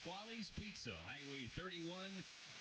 Pasquale's Pizza, Highway 31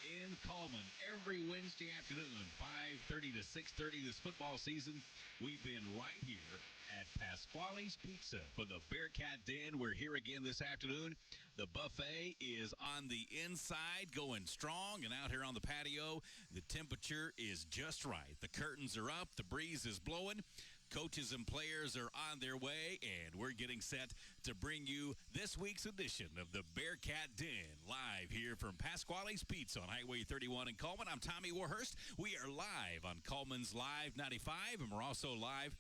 in Coleman. Every Wednesday afternoon, 5:30 to 6:30 this football season, we've been right here at Pasquale's Pizza for the Bearcat Den. We're here again this afternoon. The buffet is on the inside, going strong, and out here on the patio, the temperature is just right. The curtains are up, the breeze is blowing. Coaches and players are on their way, and we're getting set to bring you this week's edition of the Bearcat Den, live here from Pasquale's Pizza on Highway 31 in Coleman. I'm Tommy Warhurst. We are live on Coleman's Live 95, and we're also live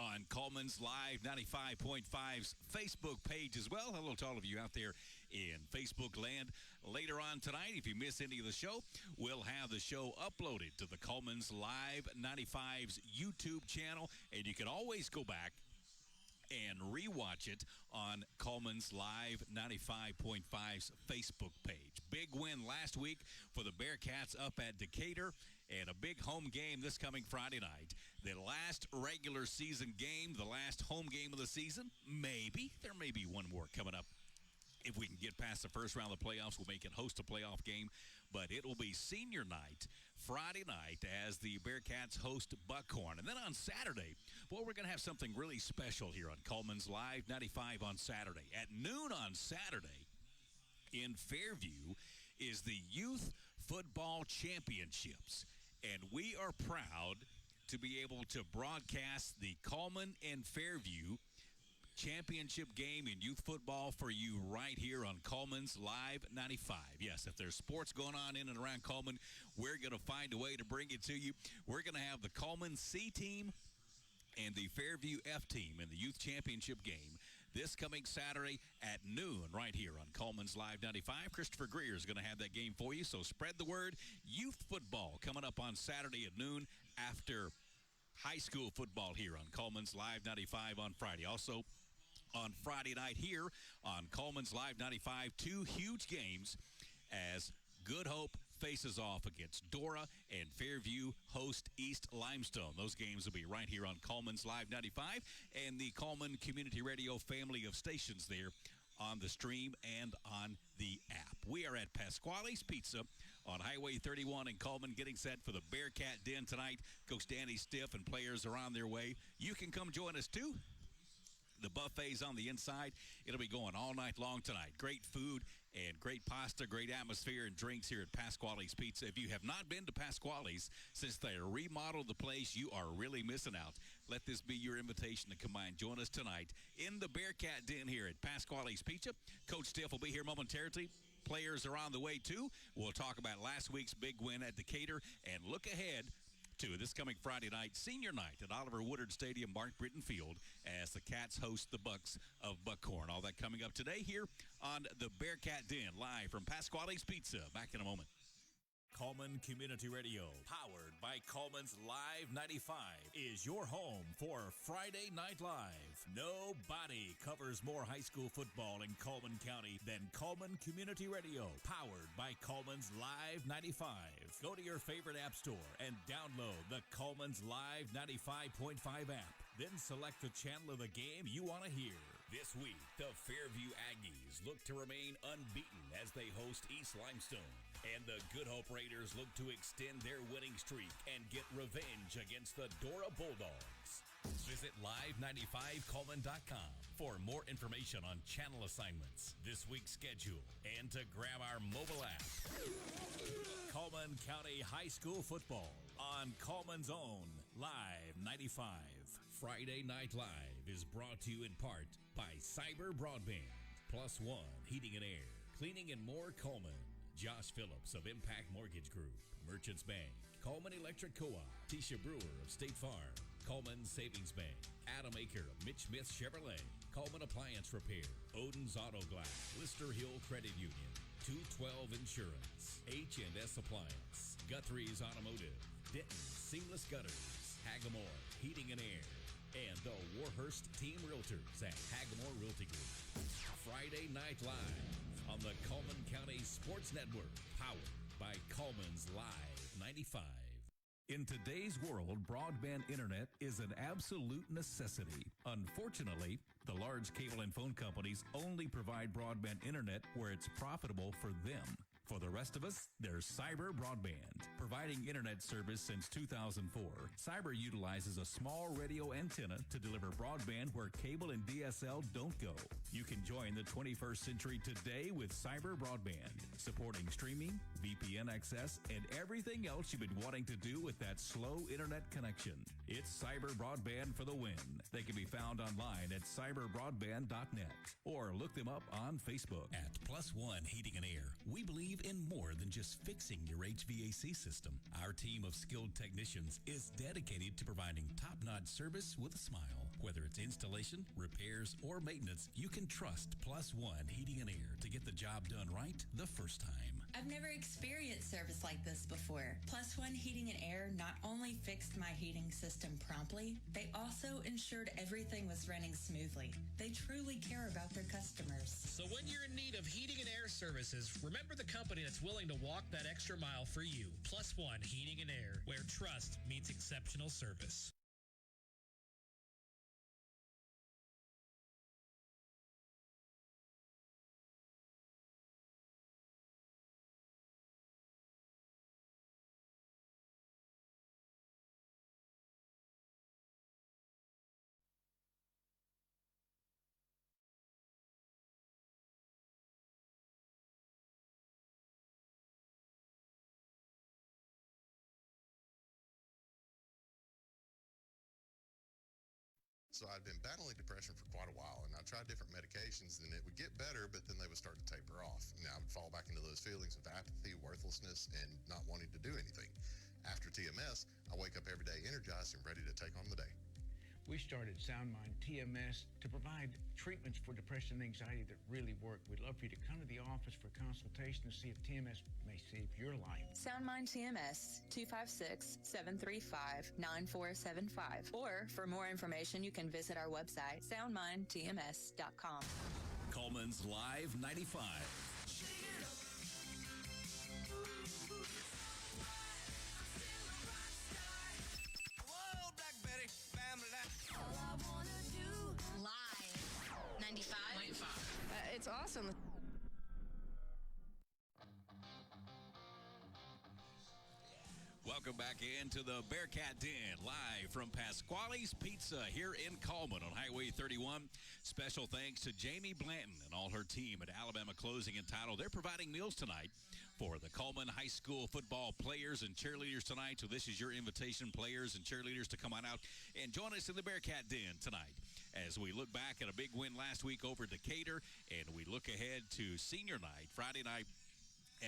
on Coleman's Live 95.5's Facebook page as well. Hello to all of you out there in Facebook land. Later on tonight, if you miss any of the show, we'll have the show uploaded to the Coleman's Live 95's YouTube channel, and you can always go back and rewatch it on Coleman's Live 95.5's Facebook page. Big win last week for the Bearcats up at Decatur, and a big home game this coming Friday night. The last regular season game, the last home game of the season, maybe. There may be one more coming up. If we can get past the first round of the playoffs, we'll make it host a playoff game. But it will be senior night, Friday night, as the Bearcats host Buckhorn. And then on Saturday, well, we're going to have something really special here on Coleman's Live 95 on Saturday. At noon on Saturday in Fairview is the Youth Football Championships. And we are proud to be able to broadcast the Coleman and Fairview championship game in youth football for you right here on Coleman's Live 95. Yes, if there's sports going on in and around Coleman, we're going to find a way to bring it to you. We're going to have the Coleman C team and the Fairview F team in the youth championship game this coming Saturday at noon right here on Coleman's Live 95. Christopher Greer is going to have that game for you, so spread the word. Youth football coming up on Saturday at noon after high school football here on Coleman's Live 95 on Friday. Also, on Friday night here on Coleman's Live 95, two huge games as Good Hope faces off against Dora and Fairview host East Limestone. Those games will be right here on Coleman's Live 95 and the Coleman Community Radio family of stations there on the stream and on the app. We are at Pasquale's Pizza on Highway 31 in Coleman, getting set for the Bearcat Den tonight. Coach Danny Stiff and players are on their way. You can come join us too. The buffet's on the inside. It'll be going all night long tonight. Great food and great pasta, great atmosphere and drinks here at Pasquale's Pizza. If you have not been to Pasquale's since they remodeled the place, you are really missing out. Let this be your invitation to come by and join us tonight in the Bearcat Den here at Pasquale's Pizza. Coach Stiff will be here momentarily. Players are on the way too. We'll talk about last week's big win at Decatur and look ahead to this coming Friday night, senior night at Oliver Woodard Stadium, Mark Britton Field, as the Cats host the Bucks of Buckhorn. All that coming up today here on the Bearcat Den, live from Pasquale's Pizza. Back in a moment. Coleman Community Radio, powered by Coleman's Live 95, is your home for Friday Night Live. Nobody covers more high school football in Coleman County than Coleman Community Radio, powered by Coleman's Live 95. Go to your favorite app store and download the Coleman's Live 95.5 app. Then select the channel of the game you want to hear. This week, the Fairview Aggies look to remain unbeaten as they host East Limestone. And the Good Hope Raiders look to extend their winning streak and get revenge against the Dora Bulldogs. Visit live95coleman.com for more information on channel assignments, this week's schedule, and to grab our mobile app. Coleman County High School Football on Coleman's Own Live 95. Friday Night Live is brought to you in part by Cyber Broadband, Plus One Heating and Air, Cleaning and More Coleman, Josh Phillips of Impact Mortgage Group, Merchants Bank, Coleman Electric Co-op, Tisha Brewer of State Farm, Coleman Savings Bank, Adam Aker of Mitch Smith Chevrolet, Coleman Appliance Repair, Odin's Auto Glass, Lister Hill Credit Union, 212 Insurance, H&S Appliance, Guthrie's Automotive, Denton Seamless Gutters, Hagamore Heating and Air, and the Warhurst Team Realtors at Hagamore Realty Group. Friday Night Live on the Coleman County Sports Network, powered by Coleman's Live 95. In today's world, broadband internet is an absolute necessity. Unfortunately, the large cable and phone companies only provide broadband internet where it's profitable for them. For the rest of us, there's Cyber Broadband. Providing internet service since 2004, Cyber utilizes a small radio antenna to deliver broadband where cable and DSL don't go. You can join the 21st century today with Cyber Broadband, supporting streaming, VPN access, and everything else you've been wanting to do with that slow internet connection. It's Cyber Broadband for the win. They can be found online at cyberbroadband.net or look them up on Facebook. At Plus One Heating and Air, we believe in more than just fixing your HVAC system. Our team of skilled technicians is dedicated to providing top-notch service with a smile. Whether it's installation, repairs, or maintenance, you can trust Plus One Heating and Air to get the job done right the first time. I've never experienced service like this before. Plus One Heating and Air not only fixed my heating system promptly, they also ensured everything was running smoothly. They truly care about their customers. So when you're in need of heating and air services, remember the company that's willing to walk that extra mile for you. Plus One Heating and Air, where trust meets exceptional service. So I'd been battling depression for quite a while, and I tried different medications, and it would get better, but then they would start to taper off. And I would fall back into those feelings of apathy, worthlessness, and not wanting to do anything. After TMS, I wake up every day energized and ready to take on the day. We started SoundMind TMS to provide treatments for depression and anxiety that really work. We'd love for you to come to the office for consultation to see if TMS may save your life. SoundMind TMS, 256-735-9475. Or for more information, you can visit our website, soundmindtms.com. Coleman's Live 95. Live 95.5. It's awesome. Welcome back into the Bearcat Den, live from Pasquale's Pizza here in Coleman on Highway 31. Special thanks to Jamie Blanton and all her team at Alabama Closing and Title. They're providing meals tonight for the Coleman High School football players and cheerleaders tonight. So this is your invitation, players and cheerleaders, to come on out and join us in the Bearcat Den tonight as we look back at a big win last week over Decatur, and we look ahead to senior night, Friday night,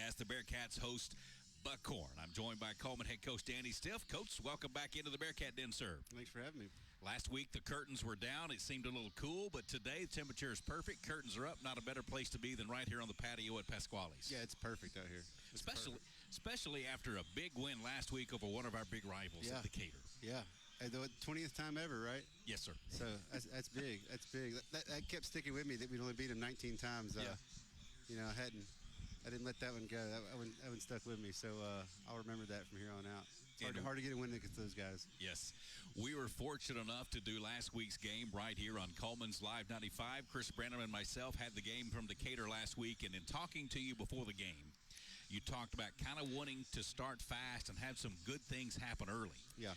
as the Bearcats host Buckhorn. I'm joined by Coleman head coach Danny Stiff. Coach, welcome back into the Bearcat Den, sir. Thanks for having me. Last week, the curtains were down. It seemed a little cool, but today the temperature is perfect. Curtains are up. Not a better place to be than right here on the patio at Pasquale's. Yeah, it's perfect out here. Especially after a big win last week over one of our big rivals at Decatur. Yeah. The 20th time ever, right? Yes, sir. So that's big. That's big. That kept sticking with me that we'd only beat them 19 times. You know, I didn't let that one go. That one stuck with me. So I'll remember that from here on out. It's hard to get a win against those guys. Yes. We were fortunate enough to do last week's game right here on Coleman's Live 95. Chris Branham and myself had the game from Decatur last week, and in talking to you before the game, you talked about kind of wanting to start fast and have some good things happen early. Yeah.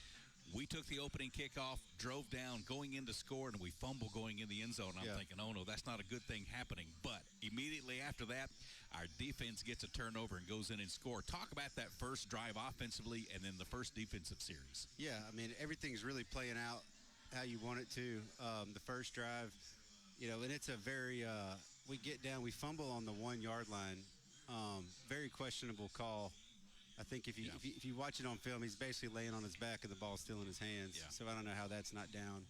We took the opening kickoff, drove down, going in to score, and we fumble going in the end zone. I'm thinking, oh, no, that's not a good thing happening. But immediately after that, our defense gets a turnover and goes in and score. Talk about that first drive offensively and then the first defensive series. Yeah, I mean, everything's really playing out how you want it to. The first drive, you know, and it's a very we get down, we fumble on the 1 yard line. Very questionable call. I think if you watch it on film, he's basically laying on his back and the ball's still in his hands. Yeah. So I don't know how that's not down.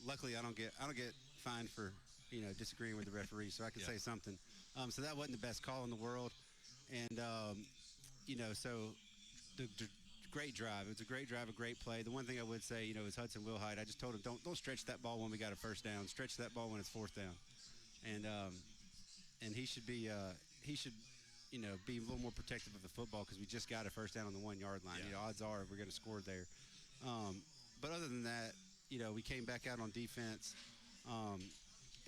Luckily, I don't get fined for disagreeing with the referee, so I can say something. So that wasn't the best call in the world, and so the great drive. It was a great drive, a great play. The one thing I would say, is Hudson Wilhite. I just told him don't stretch that ball when we got a first down. Stretch that ball when it's fourth down, and he should be be a little more protective of the football because we just got a first down on the 1 yard line. Yeah. Odds are we're going to score there. But other than that, we came back out on defense.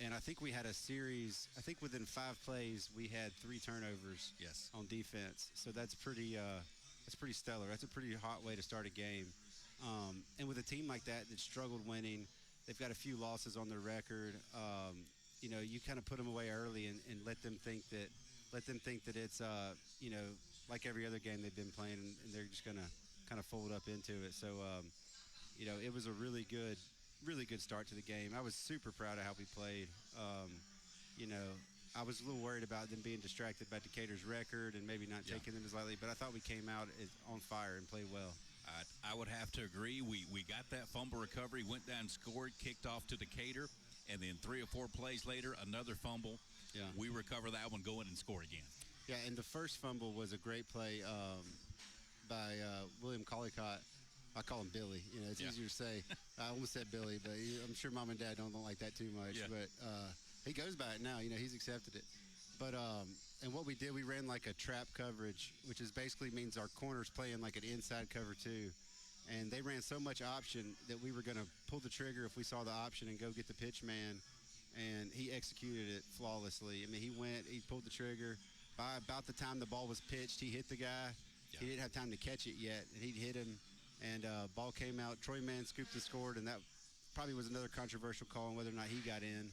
And I think we had a series. I think within 5 plays, we had 3 turnovers. Yes. On defense. So that's pretty stellar. That's a pretty hot way to start a game. And with a team like that struggled winning, they've got a few losses on their record. You kind of put them away early and let them think that it's like every other game they've been playing, and they're just gonna kind of fold up into it. So it was a really good start to the game. I was super proud of how we played. I was a little worried about them being distracted by Decatur's record and maybe not taking them as lightly, but I thought we came out on fire and played well. I would have to agree. We got that fumble recovery, went down, scored, kicked off to Decatur, and then 3 or 4 plays later, another fumble. Yeah. We recover that one, go in and score again. Yeah, and the first fumble was a great play by William Collicott. I call him Billy. It's easier to say. I almost said Billy, but I'm sure Mom and Dad don't like that too much. Yeah. But he goes by it now. He's accepted it. But and what we did, we ran like a trap coverage, which is basically means our corners playing like an inside cover too. And they ran so much option that we were going to pull the trigger if we saw the option and go get the pitch man. And he executed it flawlessly. I mean, he pulled the trigger. By about the time the ball was pitched, he hit the guy. Yeah. He didn't have time to catch it yet, and he hit him. And ball came out. Troy Mann scooped and scored, and that probably was another controversial call on whether or not he got in.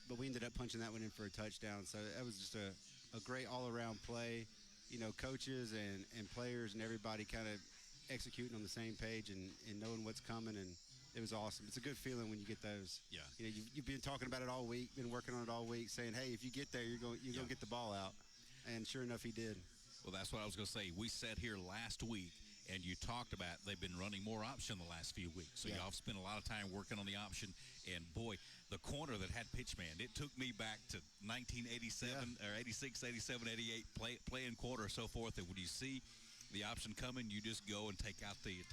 But we ended up punching that one in for a touchdown. So that was just a great all-around play. Coaches and players and everybody kind of executing on the same page and knowing what's coming, and it was awesome. It's a good feeling when you get those. Yeah. You've been talking about it all week, been working on it all week, saying, hey, if you get there, you're going to get the ball out. And sure enough, he did. Well, that's what I was going to say. We sat here last week, and you talked about they've been running more option the last few weeks. So y'all have spent a lot of time working on the option. And, boy, the corner that had pitchman, it took me back to 1987 or 86, 87, 88, playing quarter or so forth. And when you see the option coming, you just go and take out the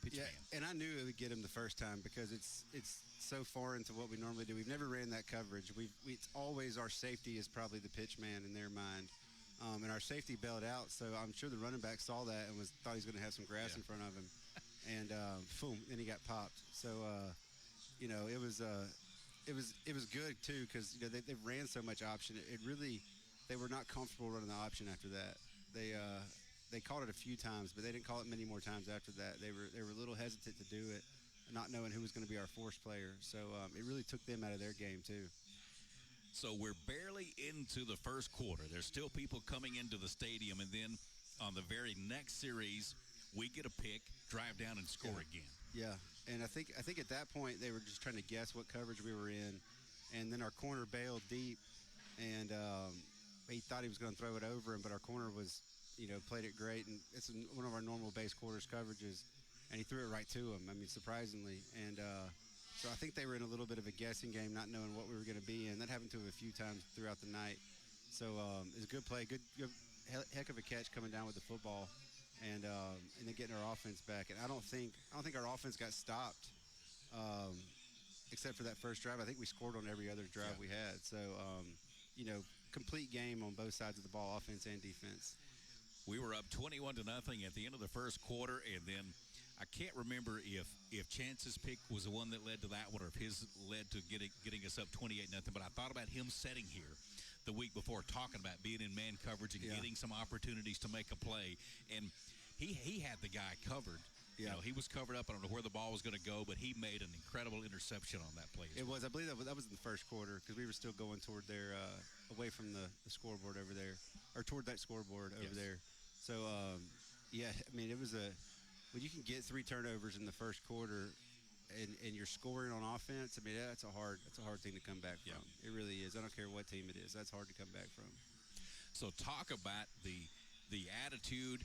pitchman. Yeah, and I knew it would get him the first time because it's so foreign to what we normally do. We've never ran that coverage. It's always our safety is probably the pitchman in their mind. And our safety bailed out, so I'm sure the running back saw that and thought he was going to have some grass in front of him, and boom, then he got popped. So it was good too because they ran so much option. They were not comfortable running the option after that. They called it a few times, but they didn't call it many more times after that. They were a little hesitant to do it, not knowing who was going to be our force player. So it really took them out of their game too. So we're barely into the first quarter. There's still people coming into the stadium, and then on the very next series, we get a pick, drive down, and score again. Yeah, and I think at that point they were just trying to guess what coverage we were in, and then our corner bailed deep, and he thought he was going to throw it over him, but our corner was, played it great, and it's one of our normal base quarters coverages, and he threw it right to him. I mean, surprisingly, and so I think they were in a little bit of a guessing game, not knowing what we were going to be in. That happened to him a few times throughout the night. So it was a good play, good heck of a catch coming down with the football, and then getting our offense back. And I don't think our offense got stopped, except for that first drive. I think we scored on every other drive we had. So complete game on both sides of the ball, offense and defense. We were up 21-0 at the end of the first quarter, and then I can't remember if Chance's pick was the one that led to that one or if his led to getting us up 28-0. But I thought about him sitting here the week before talking about being in man coverage and getting some opportunities to make a play. And he had the guy covered. Yeah. He was covered up. I don't know where the ball was going to go, but he made an incredible interception on that play. It was. I believe that was in the first quarter because we were still going toward their away from the scoreboard over there, or toward that scoreboard over there. So, I mean, it was when you can get 3 turnovers in the first quarter and you're scoring on offense, I mean, that's a hard thing to come back from. It really is. I don't care what team it is. That's hard to come back from. So talk about the attitude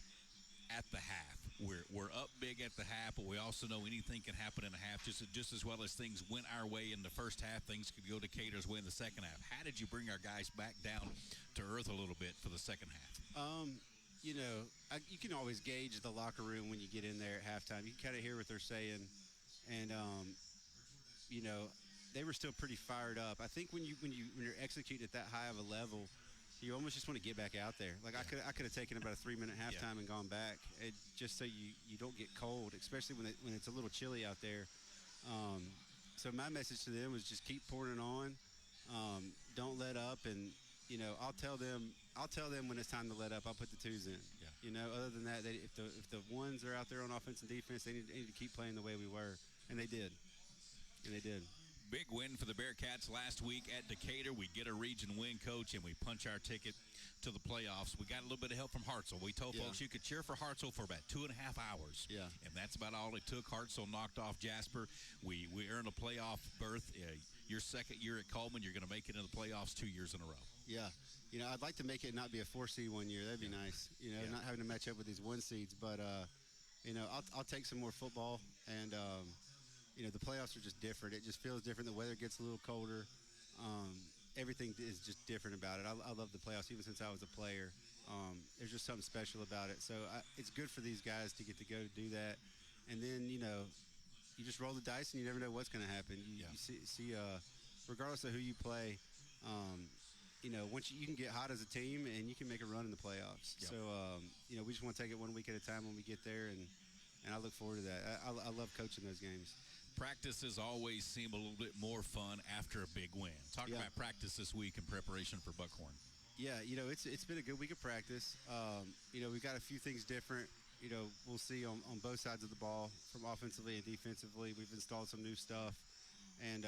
at the half. We're up big at the half, but we also know anything can happen in a half. Just as well as things went our way in the first half, things could go Decatur's way in the second half. How did you bring our guys back down to earth a little bit for the second half? You can always gauge the locker room when you get in there at halftime. You can kind of hear what they're saying, and they were still pretty fired up. I think when you're executing at that high of a level, you almost just want to get back out there. Like I could have taken about a 3-minute halftime and gone back, just so you don't get cold, especially when it's a little chilly out there. So my message to them was just keep pouring it on. Don't let up, and I'll tell them when it's time to let up. I'll put the twos in. Yeah. Other than that, if the ones are out there on offense and defense, they need to keep playing the way we were, and they did. Big win for the Bearcats last week at Decatur. We get a region win, Coach, and we punch our ticket to the playoffs. We got a little bit of help from Hartselle. We told folks you could cheer for Hartselle for about 2.5 hours. Yeah. And that's about all it took. Hartselle knocked off Jasper. We earned a playoff berth. Your second year at Coleman, you're going to make it in the playoffs 2 years in a row. Yeah. I'd like to make it not be a 4 seed one year. That'd be nice. Not having to match up with these 1 seeds. But, I'll take some more football. And, the playoffs are just different. It just feels different. The weather gets a little colder. Everything is just different about it. I love the playoffs even since I was a player. There's just something special about it. So it's good for these guys to get to go do that. And then, you just roll the dice and you never know what's going to happen. You see regardless of who you play, once you can get hot as a team and you can make a run in the playoffs. Yep. So, we just want to take it 1 week at a time when we get there, and I look forward to that. I love coaching those games. Practices always seem a little bit more fun after a big win. Talk about practice this week in preparation for Buckhorn. Yeah, it's been a good week of practice. We've got a few things different. We'll see on both sides of the ball, from offensively and defensively. We've installed some new stuff. And,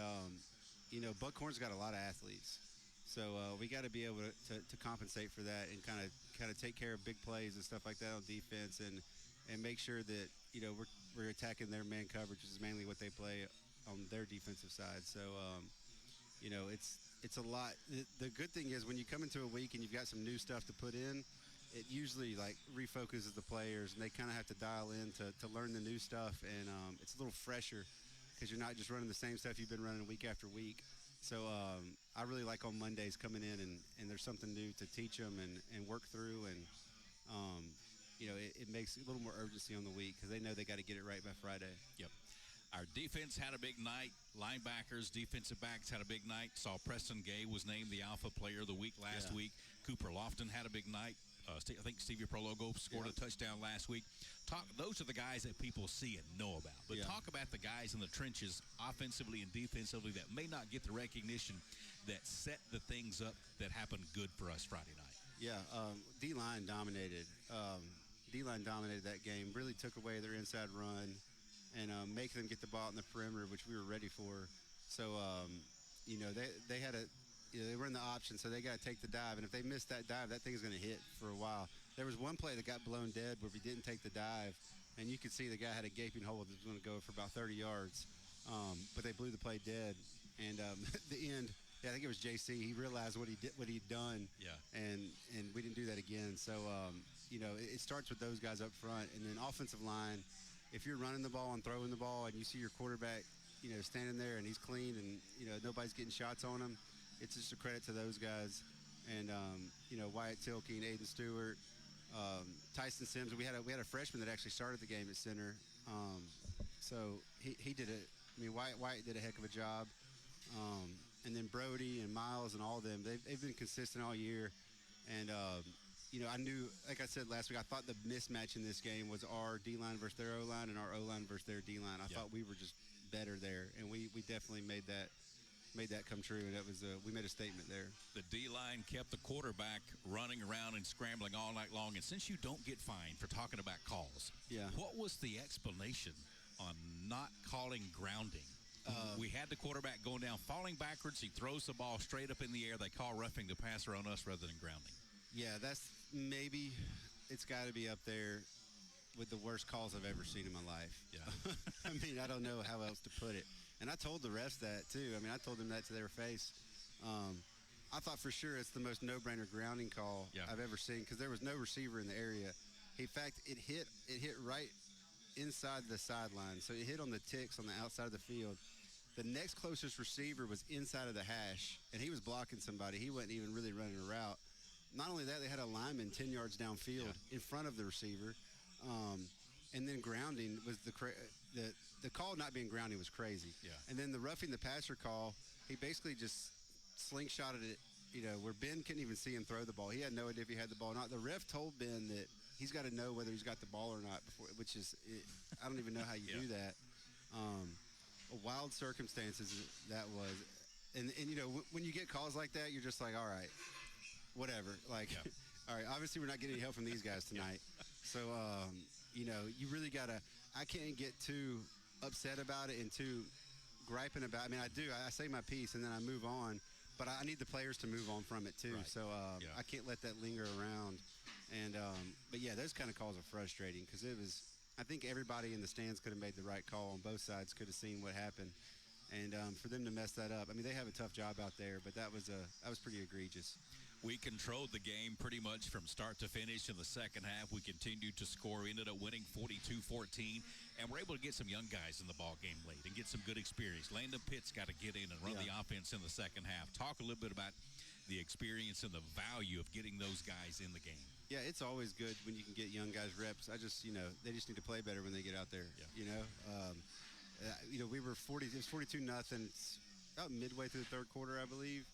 Buckhorn's got a lot of athletes. So we got to be able to compensate for that and kind of take care of big plays and stuff like that on defense and make sure that, we're attacking their man coverage, which is mainly what they play on their defensive side. So, it's a lot. The good thing is when you come into a week and you've got some new stuff to put in, it usually refocuses the players, and they kind of have to dial in to learn the new stuff. And it's a little fresher because you're not just running the same stuff you've been running week after week. So I really like on Mondays coming in and there's something new to teach them and work through. And, it makes a little more urgency on the week because they know they got to get it right by Friday. Yep. Our defense had a big night. Linebackers, defensive backs had a big night. Saw Preston Gay was named the Alpha Player of the Week last week. Cooper Lofton had a big night. I think Stevie Prologo scored a touchdown last week. Those are the guys that people see and know about. But talk about the guys in the trenches, offensively and defensively, that may not get the recognition that set the things up that happened good for us Friday night. Yeah, D-line dominated. D-line dominated that game, really took away their inside run and make them get the ball in the perimeter, which we were ready for. So, they had they were in the option, so they got to take the dive. And if they missed that dive, that thing's going to hit for a while. There was one play that got blown dead where we didn't take the dive, and you could see the guy had a gaping hole that was going to go for about 30 yards. But they blew the play dead. And at the end, I think it was JC. He realized what he'd done. Yeah. And we didn't do that again. So, it starts with those guys up front. And then offensive line, if you're running the ball and throwing the ball and you see your quarterback, standing there and he's clean and, nobody's getting shots on him, it's just a credit to those guys. And, Wyatt Tilke and Aiden Stewart, Tyson Sims. We had a freshman that actually started the game at center. So he did it. I mean, Wyatt did a heck of a job. And then Brody and Miles and all of them, they've been consistent all year. And, I knew, like I said last week, I thought the mismatch in this game was our D-line versus their O-line and our O-line versus their D-line. I thought we were just better there, and we definitely made that come true, and we made a statement there. The D-line kept the quarterback running around and scrambling all night long. And since you don't get fined for talking about calls, what was the explanation on not calling grounding? We had the quarterback going down, falling backwards. He throws the ball straight up in the air. They call roughing the passer on us rather than grounding. Yeah, it's got to be up there with the worst calls I've ever seen in my life. Yeah. I mean, I don't know how else to put it. And I told the refs that, too. I mean, I told them that to their face. I thought for sure it's the most no-brainer grounding call I've ever seen because there was no receiver in the area. In fact, it hit right inside the sideline. So it hit on the ticks on the outside of the field. The next closest receiver was inside of the hash, and he was blocking somebody. He wasn't even really running a route. Not only that, they had a lineman 10 yards downfield in front of the receiver. And then grounding was the call not being grounding was crazy. Yeah. And then the roughing the passer call, he basically just slingshotted it where Ben couldn't even see him throw the ball. He had no idea if he had the ball or not. The ref told Ben that he's got to know whether he's got the ball or not before, I don't even know how you do that. Wild circumstances that was. And when you get calls like that, you're just like, all right, whatever. Like, all right, obviously we're not getting any help from these guys tonight. So, you really got to – I can't get too upset about it and too griping about it. I mean, I do. I say my piece and then I move on. But I need the players to move on from it, too. Right. So I can't let that linger around. And but, yeah, those kind of calls are frustrating because it was – I think everybody in the stands could have made the right call on both sides, could have seen what happened. And for them to mess that up, I mean, they have a tough job out there, but that was pretty egregious. We controlled the game pretty much from start to finish in the second half. We continued to score. We ended up winning 42-14, and we're able to get some young guys in the ball game late and get some good experience. Landon Pitts got to get in and run the offense in the second half. Talk a little bit about the experience and the value of getting those guys in the game. Yeah, it's always good when you can get young guys reps. They just need to play better when they get out there, we were 40. It was 42-0. It's about midway through the third quarter, I believe.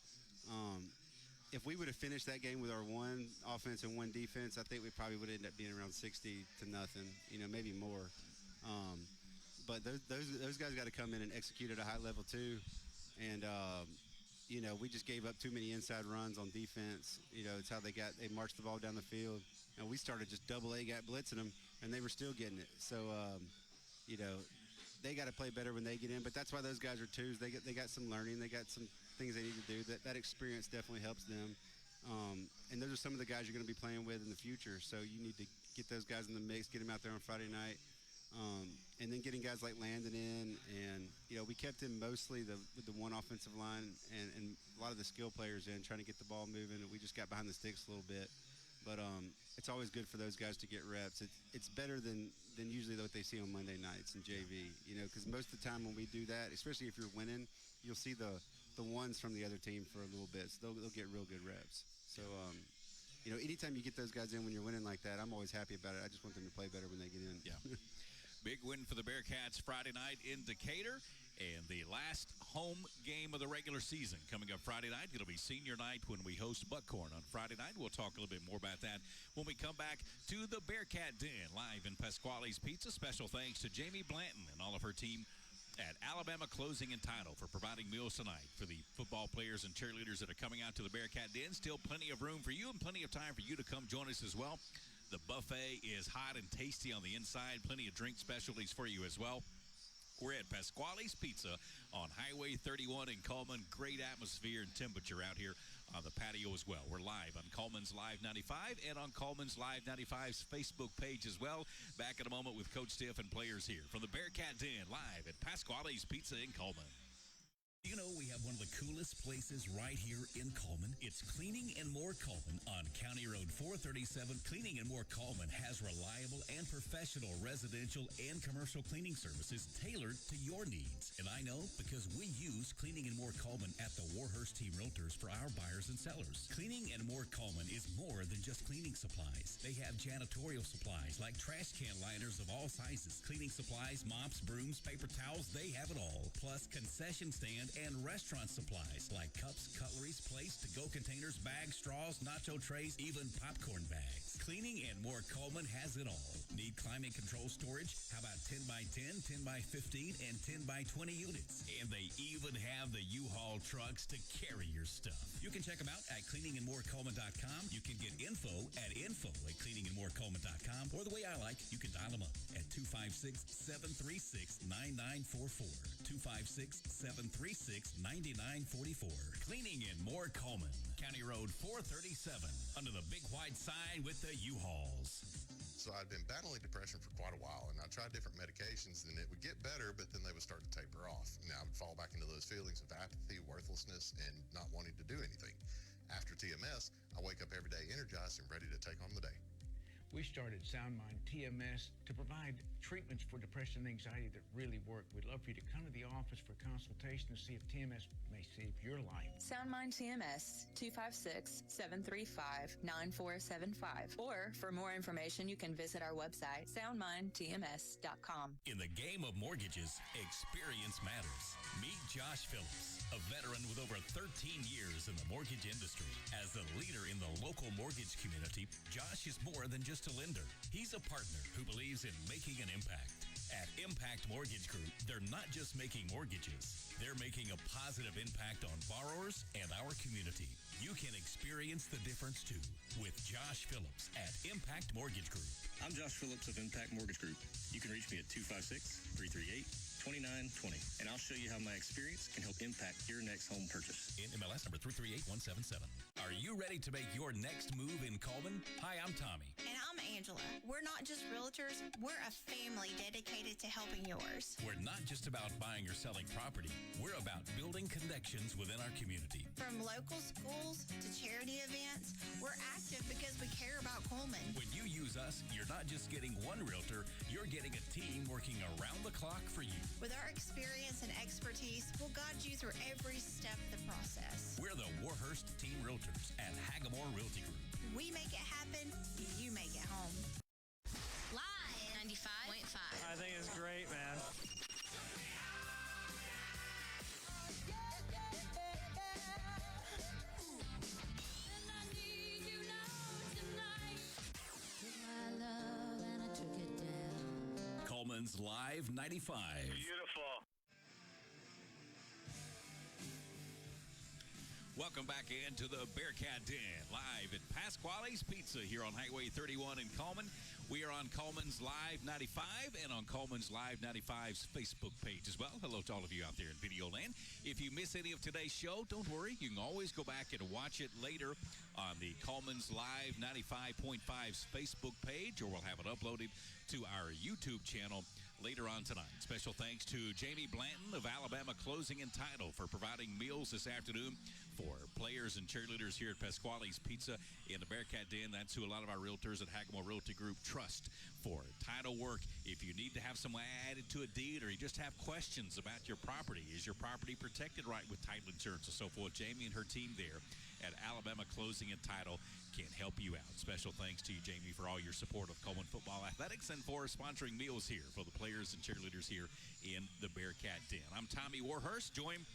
If we would have finished that game with our one offense and one defense, I think we probably would end up being around 60-0, maybe more. But those guys got to come in and execute at a high level too. And we just gave up too many inside runs on defense. It's how they marched the ball down the field, and we started just double A gap blitzing them, and they were still getting it. So they got to play better when they get in. But that's why those guys are twos. They got some learning. They got some things they need to do. That experience definitely helps them. And those are some of the guys you're going to be playing with in the future. So you need to get those guys in the mix, get them out there on Friday night. And then getting guys like Landon in. And, we kept him mostly with the one offensive line and a lot of the skill players in, trying to get the ball moving. And we just got behind the sticks a little bit. But it's always good for those guys to get reps. It's better than usually what they see on Monday nights in JV, because most of the time when we do that, especially if you're winning, you'll see the ones from the other team for a little bit. So they'll get real good reps. So, anytime you get those guys in when you're winning like that, I'm always happy about it. I just want them to play better when they get in. Yeah. Big win for the Bearcats Friday night in Decatur. And the last home game of the regular season coming up Friday night. It'll be senior night when we host Buckhorn on Friday night. We'll talk a little bit more about that when we come back to the Bearcat Den live in Pasquale's Pizza. Special thanks to Jamie Blanton and all of her team at Alabama Closing and Title for providing meals tonight for the football players and cheerleaders that are coming out to the Bearcat Den. Still plenty of room for you and plenty of time for you to come join us as well. The buffet is hot and tasty on the inside. Plenty of drink specialties for you as well. We're at Pasquale's Pizza on Highway 31 in Coleman. Great atmosphere and temperature out here on the patio as well. We're live on Coleman's Live 95 and on Coleman's Live 95's Facebook page as well. Back in a moment with Coach Stiff and players here from the Bearcat Den live at Pasquale's Pizza in Coleman. We have one of the coolest places right here in Coleman. It's Cleaning and More Coleman on County Road 437. Cleaning and More Coleman has reliable and professional residential and commercial cleaning services tailored to your needs. And I know because we use Cleaning and More Coleman at the Warhurst Team Realtors for our buyers and sellers. Cleaning and More Coleman is more than just cleaning supplies. They have janitorial supplies like trash can liners of all sizes, cleaning supplies, mops, brooms, paper towels, they have it all. Plus concession stand and restaurant supplies like cups, cutleries, plates, to-go containers, bags, straws, nacho trays, even popcorn bags. Cleaning and More Coleman has it all. Need climate control storage? How about 10 by 10, 10 by 15, and 10 by 20 units? And they even have the U-Haul trucks to carry your stuff. You can check them out at cleaningandmorecoleman.com. You can get info at cleaningandmorecoleman.com. Or the way I like, you can dial them up at 256-736-9944. 256-736-9944. Cleaning and More Coleman. County Road 437. Under the big white sign with the U-Hauls. So I'd been battling depression for quite a while, and I tried different medications, and it would get better, but then they would start to taper off. And I would fall back into those feelings of apathy, worthlessness, and not wanting to do anything. After TMS, I wake up every day energized and ready to take on the day. We started SoundMind TMS to provide treatments for depression and anxiety that really work. We'd love for you to come to the office for consultation to see if TMS may save your life. SoundMind TMS, 256-735-9475. Or for more information, you can visit our website, soundmindtms.com. In the game of mortgages, experience matters. Meet Josh Phillips, a veteran with over 13 years in the mortgage industry. As the leader in the local mortgage community, Josh is more than just a lender. He's a partner who believes in making an impact. At Impact Mortgage Group, they're not just making mortgages. They're making a positive impact on borrowers and our community. You can experience the difference too with Josh Phillips at Impact Mortgage Group. I'm Josh Phillips of Impact Mortgage Group. You can reach me at 256-338-2920, and I'll show you how my experience can help impact your next home purchase. In MLS number 338177. Are you ready to make your next move in Coleman? Hi, I'm Tommy. And I'm Angela. We're not just realtors, we're a family dedicated to helping yours. We're not just about buying or selling property. We're about building connections within our community. From local schools to charity events, we're active because we care about Coleman. When you use us, you're not just getting one realtor, you're getting a team working around the clock for you. With our experience and expertise, we'll guide you through every step of the process. We're the Warhurst Team Realtors at Hagamore Realty Group. We make it happen, you make it home. Live 95.5. I think it's great, man. Coleman's Live 95. Beautiful. Welcome back into the Bearcat Den, live at Pasquale's Pizza here on Highway 31 in Coleman. We are on Coleman's Live 95 and on Coleman's Live 95's Facebook page as well. Hello to all of you out there in Video Land. If you miss any of today's show, don't worry. You can always go back and watch it later on the Coleman's Live 95.5's Facebook page, or we'll have it uploaded to our YouTube channel later on tonight. Special thanks to Jamie Blanton of Alabama Closing and Title for providing meals this afternoon for players and cheerleaders here at Pasquale's Pizza in the Bearcat Den. That's who a lot of our realtors at Hagamore Realty Group trust for title work. If you need to have someone added to a deed, or you just have questions about your property, is your property protected right with title insurance and so forth, Jamie and her team there at Alabama Closing and Title can help you out. Special thanks to you, Jamie, for all your support of Coleman Football Athletics and for sponsoring meals here for the players and cheerleaders here in the Bearcat Den. I'm Tommy Warhurst, joined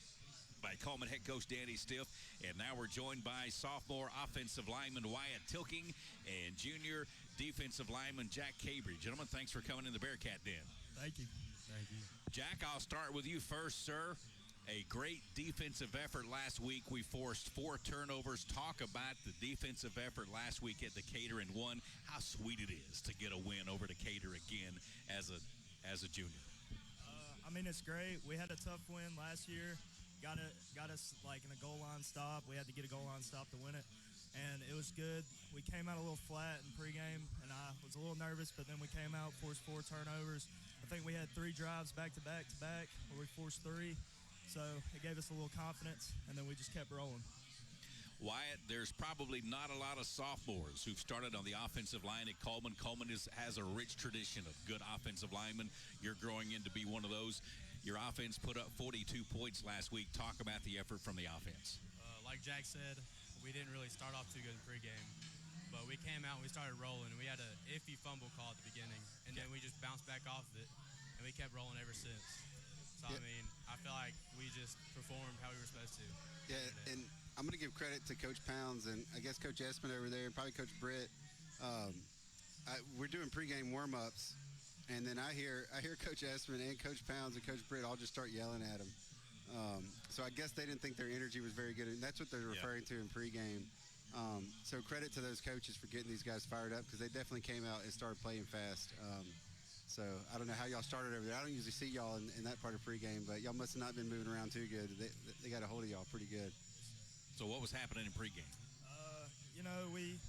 by Coleman head coach Danny Stiff, and now we're joined by sophomore offensive lineman Wyatt Tilking and junior defensive lineman Jack Cabry. Gentlemen, thanks for coming in the Bearcat Den. Thank you. Thank you. Jack, I'll start with you first, sir. A great defensive effort last week. We forced 4 turnovers. Talk about the defensive effort last week at Decatur and won. How sweet it is to get a win over Decatur again as a junior. I mean, it's great. We had a tough win last year. Got us like in a goal line stop. We had to get a goal line stop to win it, and it was good. We came out a little flat in pregame, and I was a little nervous, but then we came out, forced 4 turnovers. I think we had 3 drives back-to-back where we forced 3. So it gave us a little confidence, and then we just kept rolling. Wyatt, there's probably not a lot of sophomores who've started on the offensive line at Coleman. Coleman has a rich tradition of good offensive linemen. You're growing in to be one of those. Your offense put up 42 points last week. Talk about the effort from the offense. Like Jack said, we didn't really start off too good in pregame, but we came out and we started rolling. We had an iffy fumble call at the beginning, and then we just bounced back off of it, and we kept rolling ever since. So, I mean, I feel like we just performed how we were supposed to. Yeah, and I'm going to give credit to Coach Pounds and I guess Coach Espin over there and probably Coach Britt. We're doing pregame warm-ups, and then I hear Coach Espin and Coach Pounds and Coach Britt all just start yelling at him. So I guess they didn't think their energy was very good, and that's what they're referring to in pregame. So credit to those coaches for getting these guys fired up, because they definitely came out and started playing fast. So I don't know how y'all started over there. I don't usually see y'all in that part of pregame, but y'all must have not been moving around too good. They got a hold of y'all pretty good. So what was happening in pregame? You know, we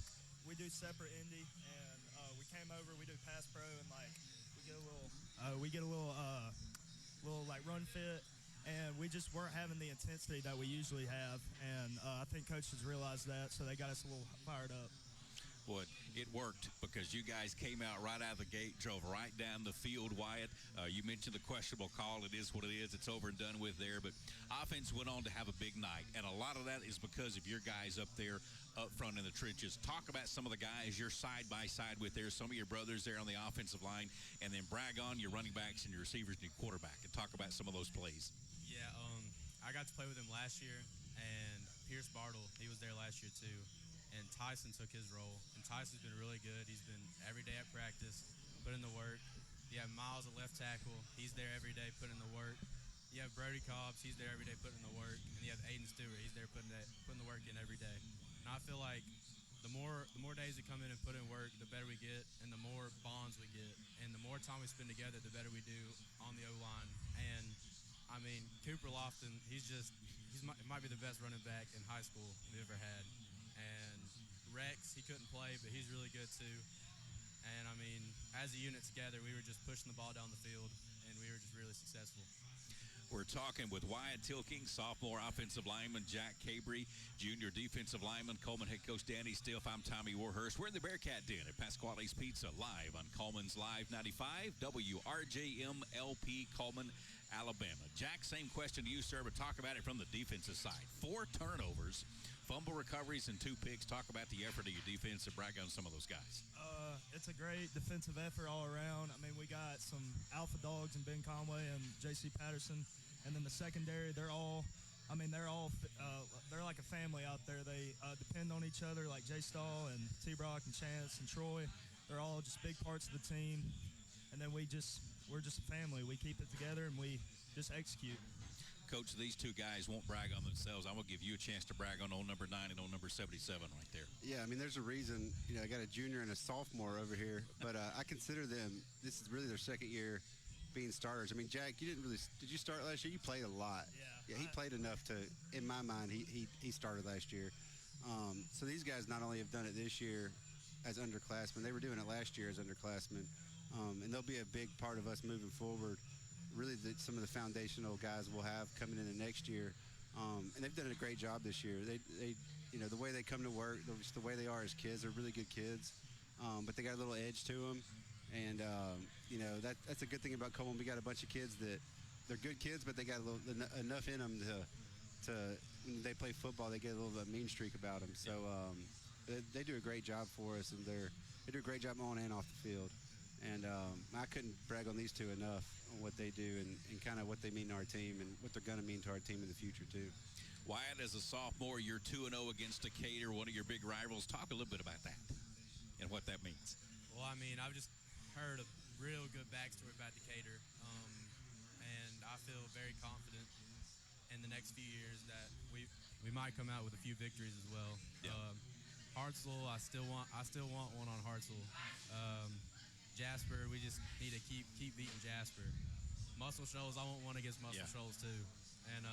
do separate indie, and we came over. We do pass pro, and like we get a little like run fit, and we just weren't having the intensity that we usually have. And I think coaches realized that, so they got us a little fired up. Well, it worked because you guys came out right out of the gate, drove right down the field, Wyatt. You mentioned the questionable call. It is what it is. It's over and done with there. But offense went on to have a big night, and a lot of that is because of your guys up there up front in the trenches. Talk about some of the guys you're side by side with there, some of your brothers there on the offensive line, and then brag on your running backs and your receivers and your quarterback, and talk about some of those plays. Yeah, I got to play with him last year, and Pierce Bartle, he was there last year too. And Tyson took his role. And Tyson's been really good. He's been every day at practice, putting in the work. You have Miles at left tackle. He's there every day putting in the work. You have Brody Cobbs. He's there every day putting in the work. And you have Aiden Stewart. He's there putting the work in every day. And I feel like the more days we come in and put in work, the better we get, and the more bonds we get. And the more time we spend together, the better we do on the O-line. And, I mean, Cooper Lofton, he might be the best running back in high school we've ever had. And Rex, he couldn't play, but he's really good too. And, I mean, as a unit together, we were just pushing the ball down the field, and we were just really successful. We're talking with Wyatt Tilking, sophomore offensive lineman, Jack Cabry, junior defensive lineman, Coleman head coach Danny Stiff. I'm Tommy Warhurst. We're in the Bearcat Den at Pasquale's Pizza, live on Coleman's Live 95, WRJM-LP, Coleman, Alabama. Jack, same question to you, sir, but talk about it from the defensive side. 4 turnovers, fumble recoveries, and 2 picks. Talk about the effort of your defense and brag on some of those guys. It's a great defensive effort all around. I mean, we got some alpha dogs in Ben Conway and J.C. Patterson, and then the secondary, they're like a family out there. They depend on each other, like Jay Stahl and T-Brock and Chance and Troy. They're all just big parts of the team, and then we're just a family. We keep it together, and we just execute. Coach, these 2 guys won't brag on themselves. I'm going to give you a chance to brag on old number 9 and old number 77 right there. Yeah, I mean, there's a reason. I got a junior and a sophomore over here, but I consider them, this is really their second year being starters. I mean, Jack, did you start last year? You played a lot. Yeah, he played enough to, in my mind, he started last year. So these guys not only have done it this year as underclassmen, they were doing it last year as underclassmen, and they'll be a big part of us moving forward. Really, some of the foundational guys we'll have coming into next year, and they've done a great job this year. They the way they come to work, just the way they are as kids, they're really good kids, but they got a little edge to them, and that's a good thing about Coleman. We got a bunch of kids that they're good kids, but they got enough in them to when they play football, they get a little bit of a mean streak about them. So they do a great job for us, and they do a great job on and off the field. And I couldn't brag on these 2 enough on what they do and kind of what they mean to our team and what they're going to mean to our team in the future, too. Wyatt, as a sophomore, you're 2-0 against Decatur, one of your big rivals. Talk a little bit about that and what that means. Well, I mean, I've just heard a real good backstory about Decatur, and I feel very confident in the next few years that we might come out with a few victories as well. Yeah. Hartselle, I still want one on Hartselle. Jasper, we just need to keep beating Jasper. Muscle Shoals, I want one against Muscle Shoals too, and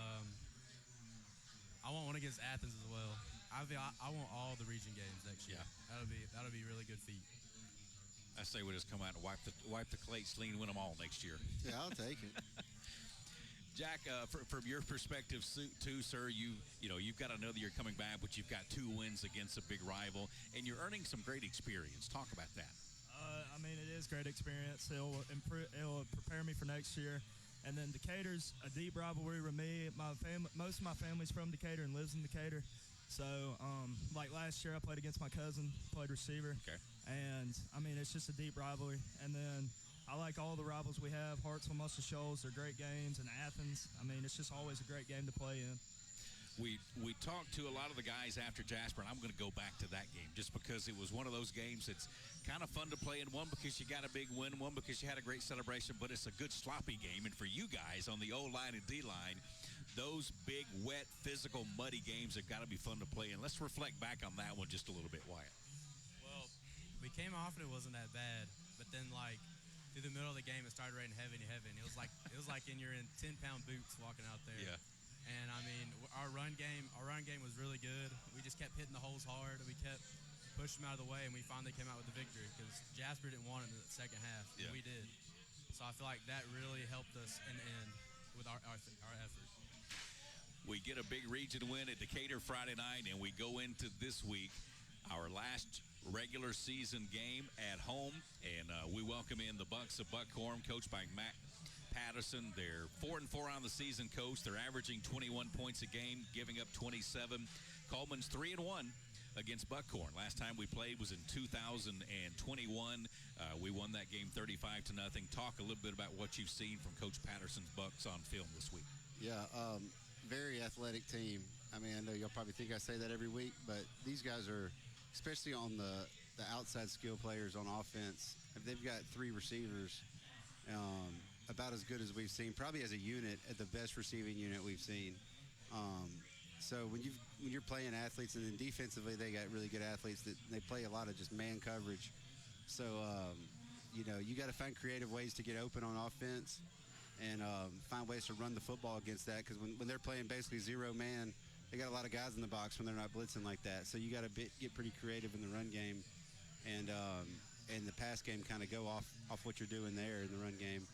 I want one against Athens as well. I want all the region games next year. That'll be a really good feat. I say we just come out and wipe the slate clean, win them all next year. Yeah, I'll take it. Jack, from your perspective too, sir, you've got another year coming back, but you've got 2 wins against a big rival, and you're earning some great experience. Talk about that. I mean, it is great experience. It'll prepare me for next year. And then Decatur's a deep rivalry with me. Most of my family's from Decatur and lives in Decatur. So, like last year, I played against my cousin, played receiver. Okay. And, I mean, it's just a deep rivalry. And then I like all the rivals we have. Hartselle, Muscle Shoals, they're great games. And Athens, I mean, it's just always a great game to play in. We talked to a lot of the guys after Jasper, and I'm going to go back to that game just because it was one of those games that's kind of fun to play in. One, because you got a big win. One, because you had a great celebration. But it's a good sloppy game. And for you guys on the O-line and D-line, those big, wet, physical, muddy games have got to be fun to play in. Let's reflect back on that one just a little bit, Wyatt. Well, we came off and it wasn't that bad. But then, like, through the middle of the game, it started raining heavy and heavy. And it was like you're in 10-pound boots walking out there. Yeah. And, I mean, our run game was really good. We just kept hitting the holes hard. We kept pushing them out of the way, and we finally came out with the victory because Jasper didn't want it in the second half, and we did. So I feel like that really helped us in the end with our effort. We get a big region win at Decatur Friday night, and we go into this week our last regular season game at home, and we welcome in the Bucks of Buckhorn, coached by Matt Patterson. They're 4-4 on the season, coach. They're averaging 21 points a game, giving up 27. Coleman's 3-1 against Buckhorn. Last time we played was in 2021. We won that game 35-0. Talk a little bit about what you've seen from Coach Patterson's Bucks on film this week. Yeah, very athletic team. I mean, I know y'all probably think I say that every week, but these guys are, especially on the outside skill players on offense, they've got 3 receivers, about as good as we've seen, probably as a unit, at the best receiving unit we've seen. So when you're playing athletes, and then defensively they got really good athletes that they play a lot of just man coverage. So you got to find creative ways to get open on offense and find ways to run the football against that, because when they're playing basically zero man, they got a lot of guys in the box when they're not blitzing like that. So you got to get pretty creative in the run game, and the pass game kind of go off what you're doing there in the run game.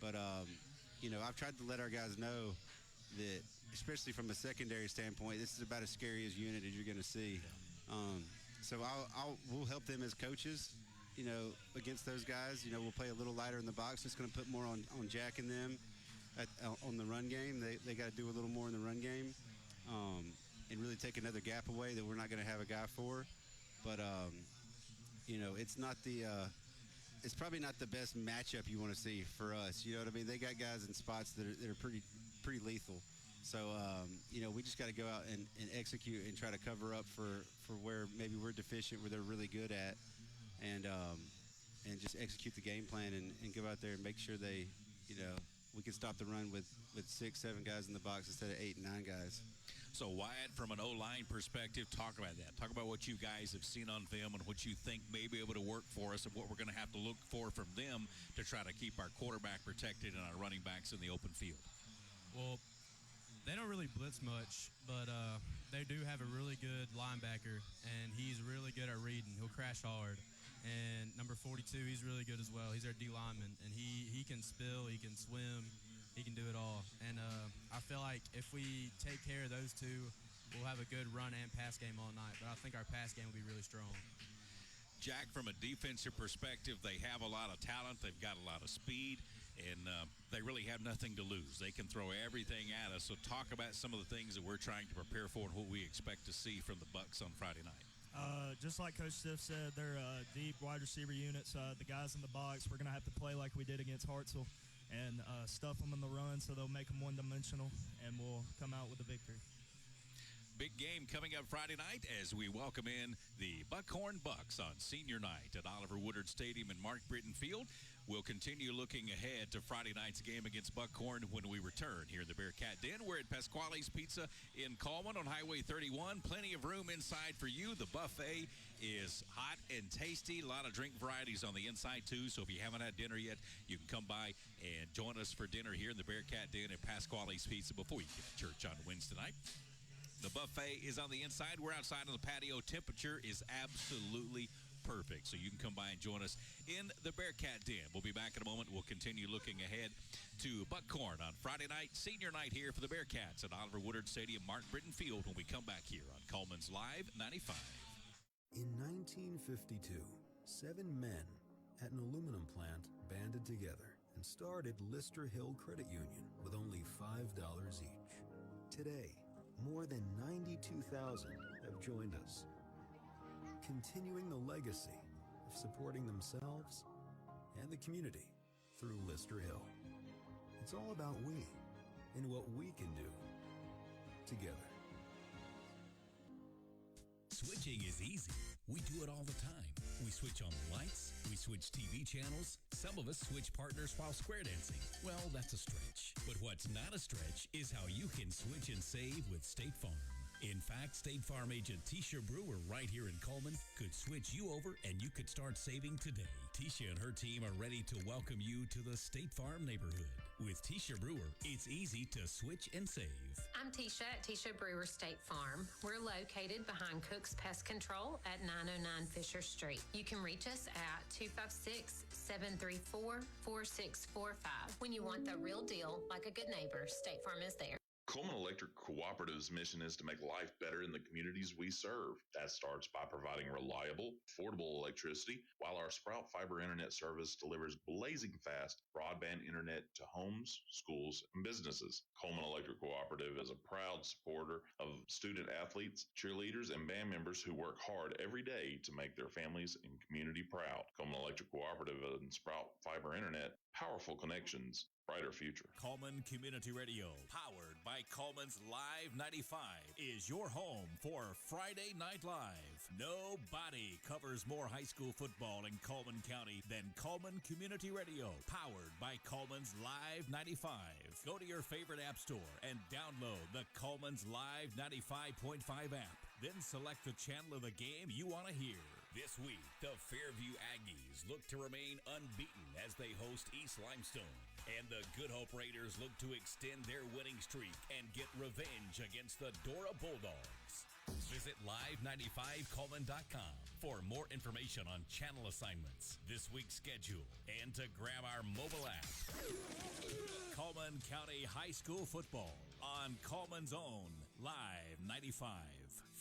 But I've tried to let our guys know that, especially from a secondary standpoint, this is about as scary as unit as you're going to see. So we'll help them as coaches, against those guys. We'll play a little lighter in the box. It's going to put more on Jack and them on the run game. They got to do a little more in the run game, and really take another gap away that we're not going to have a guy for. But it's not it's probably not the best matchup you want to see for us. You know what I mean? They got guys in spots that are pretty lethal. So we just got to go out and execute and try to cover up for where maybe we're deficient, where they're really good at, and just execute the game plan and go out there and make sure they, we can stop the run with 6, 7 guys in the box instead of 8 and 9 guys. So, Wyatt, from an O-line perspective, talk about that. Talk about what you guys have seen on film and what you think may be able to work for us, and what we're going to have to look for from them to try to keep our quarterback protected and our running backs in the open field. Well, they don't really blitz much, but they do have a really good linebacker, and he's really good at reading. He'll crash hard. And number 42, he's really good as well. He's our D lineman, and he can spill, he can swim, he can do it all. And I feel like if we take care of those two, we'll have a good run and pass game all night. But I think our pass game will be really strong. Jack, from a defensive perspective, they have a lot of talent. They've got a lot of speed, and they really have nothing to lose. They can throw everything at us. So talk about some of the things that we're trying to prepare for and what we expect to see from the Bucks on Friday night. Just like Coach Stiff said, they're deep wide receiver units. The guys in the box, we're going to have to play like we did against Hartsville and stuff them in the run so they'll make them one-dimensional, and we'll come out with a victory. Big game coming up Friday night as we welcome in the Buckhorn Bucks on senior night at Oliver Woodard Stadium in Mark Britton Field. We'll continue looking ahead to Friday night's game against Buckhorn when we return here in the Bearcat Den. We're at Pasquale's Pizza in Coleman on Highway 31. Plenty of room inside for you. The buffet is hot and tasty. A lot of drink varieties on the inside, too. So if you haven't had dinner yet, you can come by and join us for dinner here in the Bearcat Den at Pasquale's Pizza before you get to church on Wednesday night. The buffet is on the inside. We're outside on the patio. Temperature is absolutely perfect. So you can come by and join us in the Bearcat Den. We'll be back in a moment. We'll continue looking ahead to Buckhorn on Friday night, senior night here for the Bearcats at Oliver Woodard Stadium, Mark Britton Field, when we come back here on Coleman's Live 95. In 1952, 7 men at an aluminum plant banded together and started Lister Hill Credit Union with only $5 each. Today, more than 92,000 have joined us, continuing the legacy of supporting themselves and the community through Lister Hill. It's all about we and what we can do together. Switching is easy. We do it all the time. We switch on the lights. We switch TV channels. Some of us switch partners while square dancing. Well, that's a stretch. But what's not a stretch is how you can switch and save with State Farm. In fact, State Farm agent Tisha Brewer right here in Coleman could switch you over and you could start saving today. Tisha and her team are ready to welcome you to the State Farm neighborhood. With Tisha Brewer, it's easy to switch and save. I'm Tisha at Tisha Brewer State Farm. We're located behind Cook's Pest Control at 909 Fisher Street. You can reach us at 256-734-4645. When you want the real deal, like a good neighbor, State Farm is there. Coleman Electric Cooperative's mission is to make life better in the communities we serve. That starts by providing reliable, affordable electricity, while our Sprout Fiber Internet service delivers blazing fast broadband internet to homes, schools, and businesses. Coleman Electric Cooperative is a proud supporter of student athletes, cheerleaders, and band members who work hard every day to make their families and community proud. Coleman Electric Cooperative and Sprout Fiber Internet, powerful connections, brighter future. Coleman Community Radio, powered by Coleman's Live 95, is your home for Friday Night Live. Nobody covers more high school football in Coleman County than Coleman Community Radio, powered by Coleman's Live 95. Go to your favorite app store and download the Coleman's Live 95.5 app. Then select the channel of the game you want to hear. This week, the Fairview Aggies look to remain unbeaten as they host East Limestone. And the Good Hope Raiders look to extend their winning streak and get revenge against the Dora Bulldogs. Visit live95coleman.com for more information on channel assignments, this week's schedule, and to grab our mobile app. Coleman County High School Football on Coleman's own Live 95.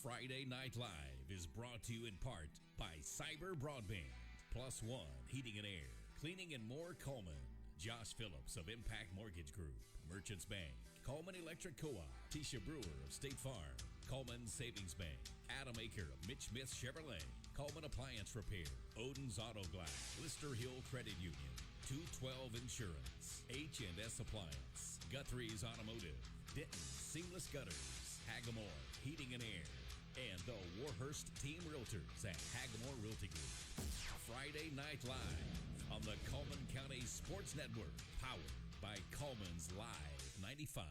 Friday Night Live is brought to you in part by Cyber Broadband, Plus One Heating and Air, Cleaning and More Coleman, Josh Phillips of Impact Mortgage Group, Merchants Bank, Coleman Electric Co-op, Tisha Brewer of State Farm, Coleman Savings Bank, Adam Aker of Mitch Smith Chevrolet, Coleman Appliance Repair, Odin's Auto Glass, Lister Hill Credit Union, 212 Insurance, H&S Appliance, Guthrie's Automotive, Denton Seamless Gutters, Hagamore Heating and Air, and the Warhurst Team Realtors at Hagamore Realty Group. Friday Night Live on the Coleman County Sports Network, powered by Coleman's Live 95.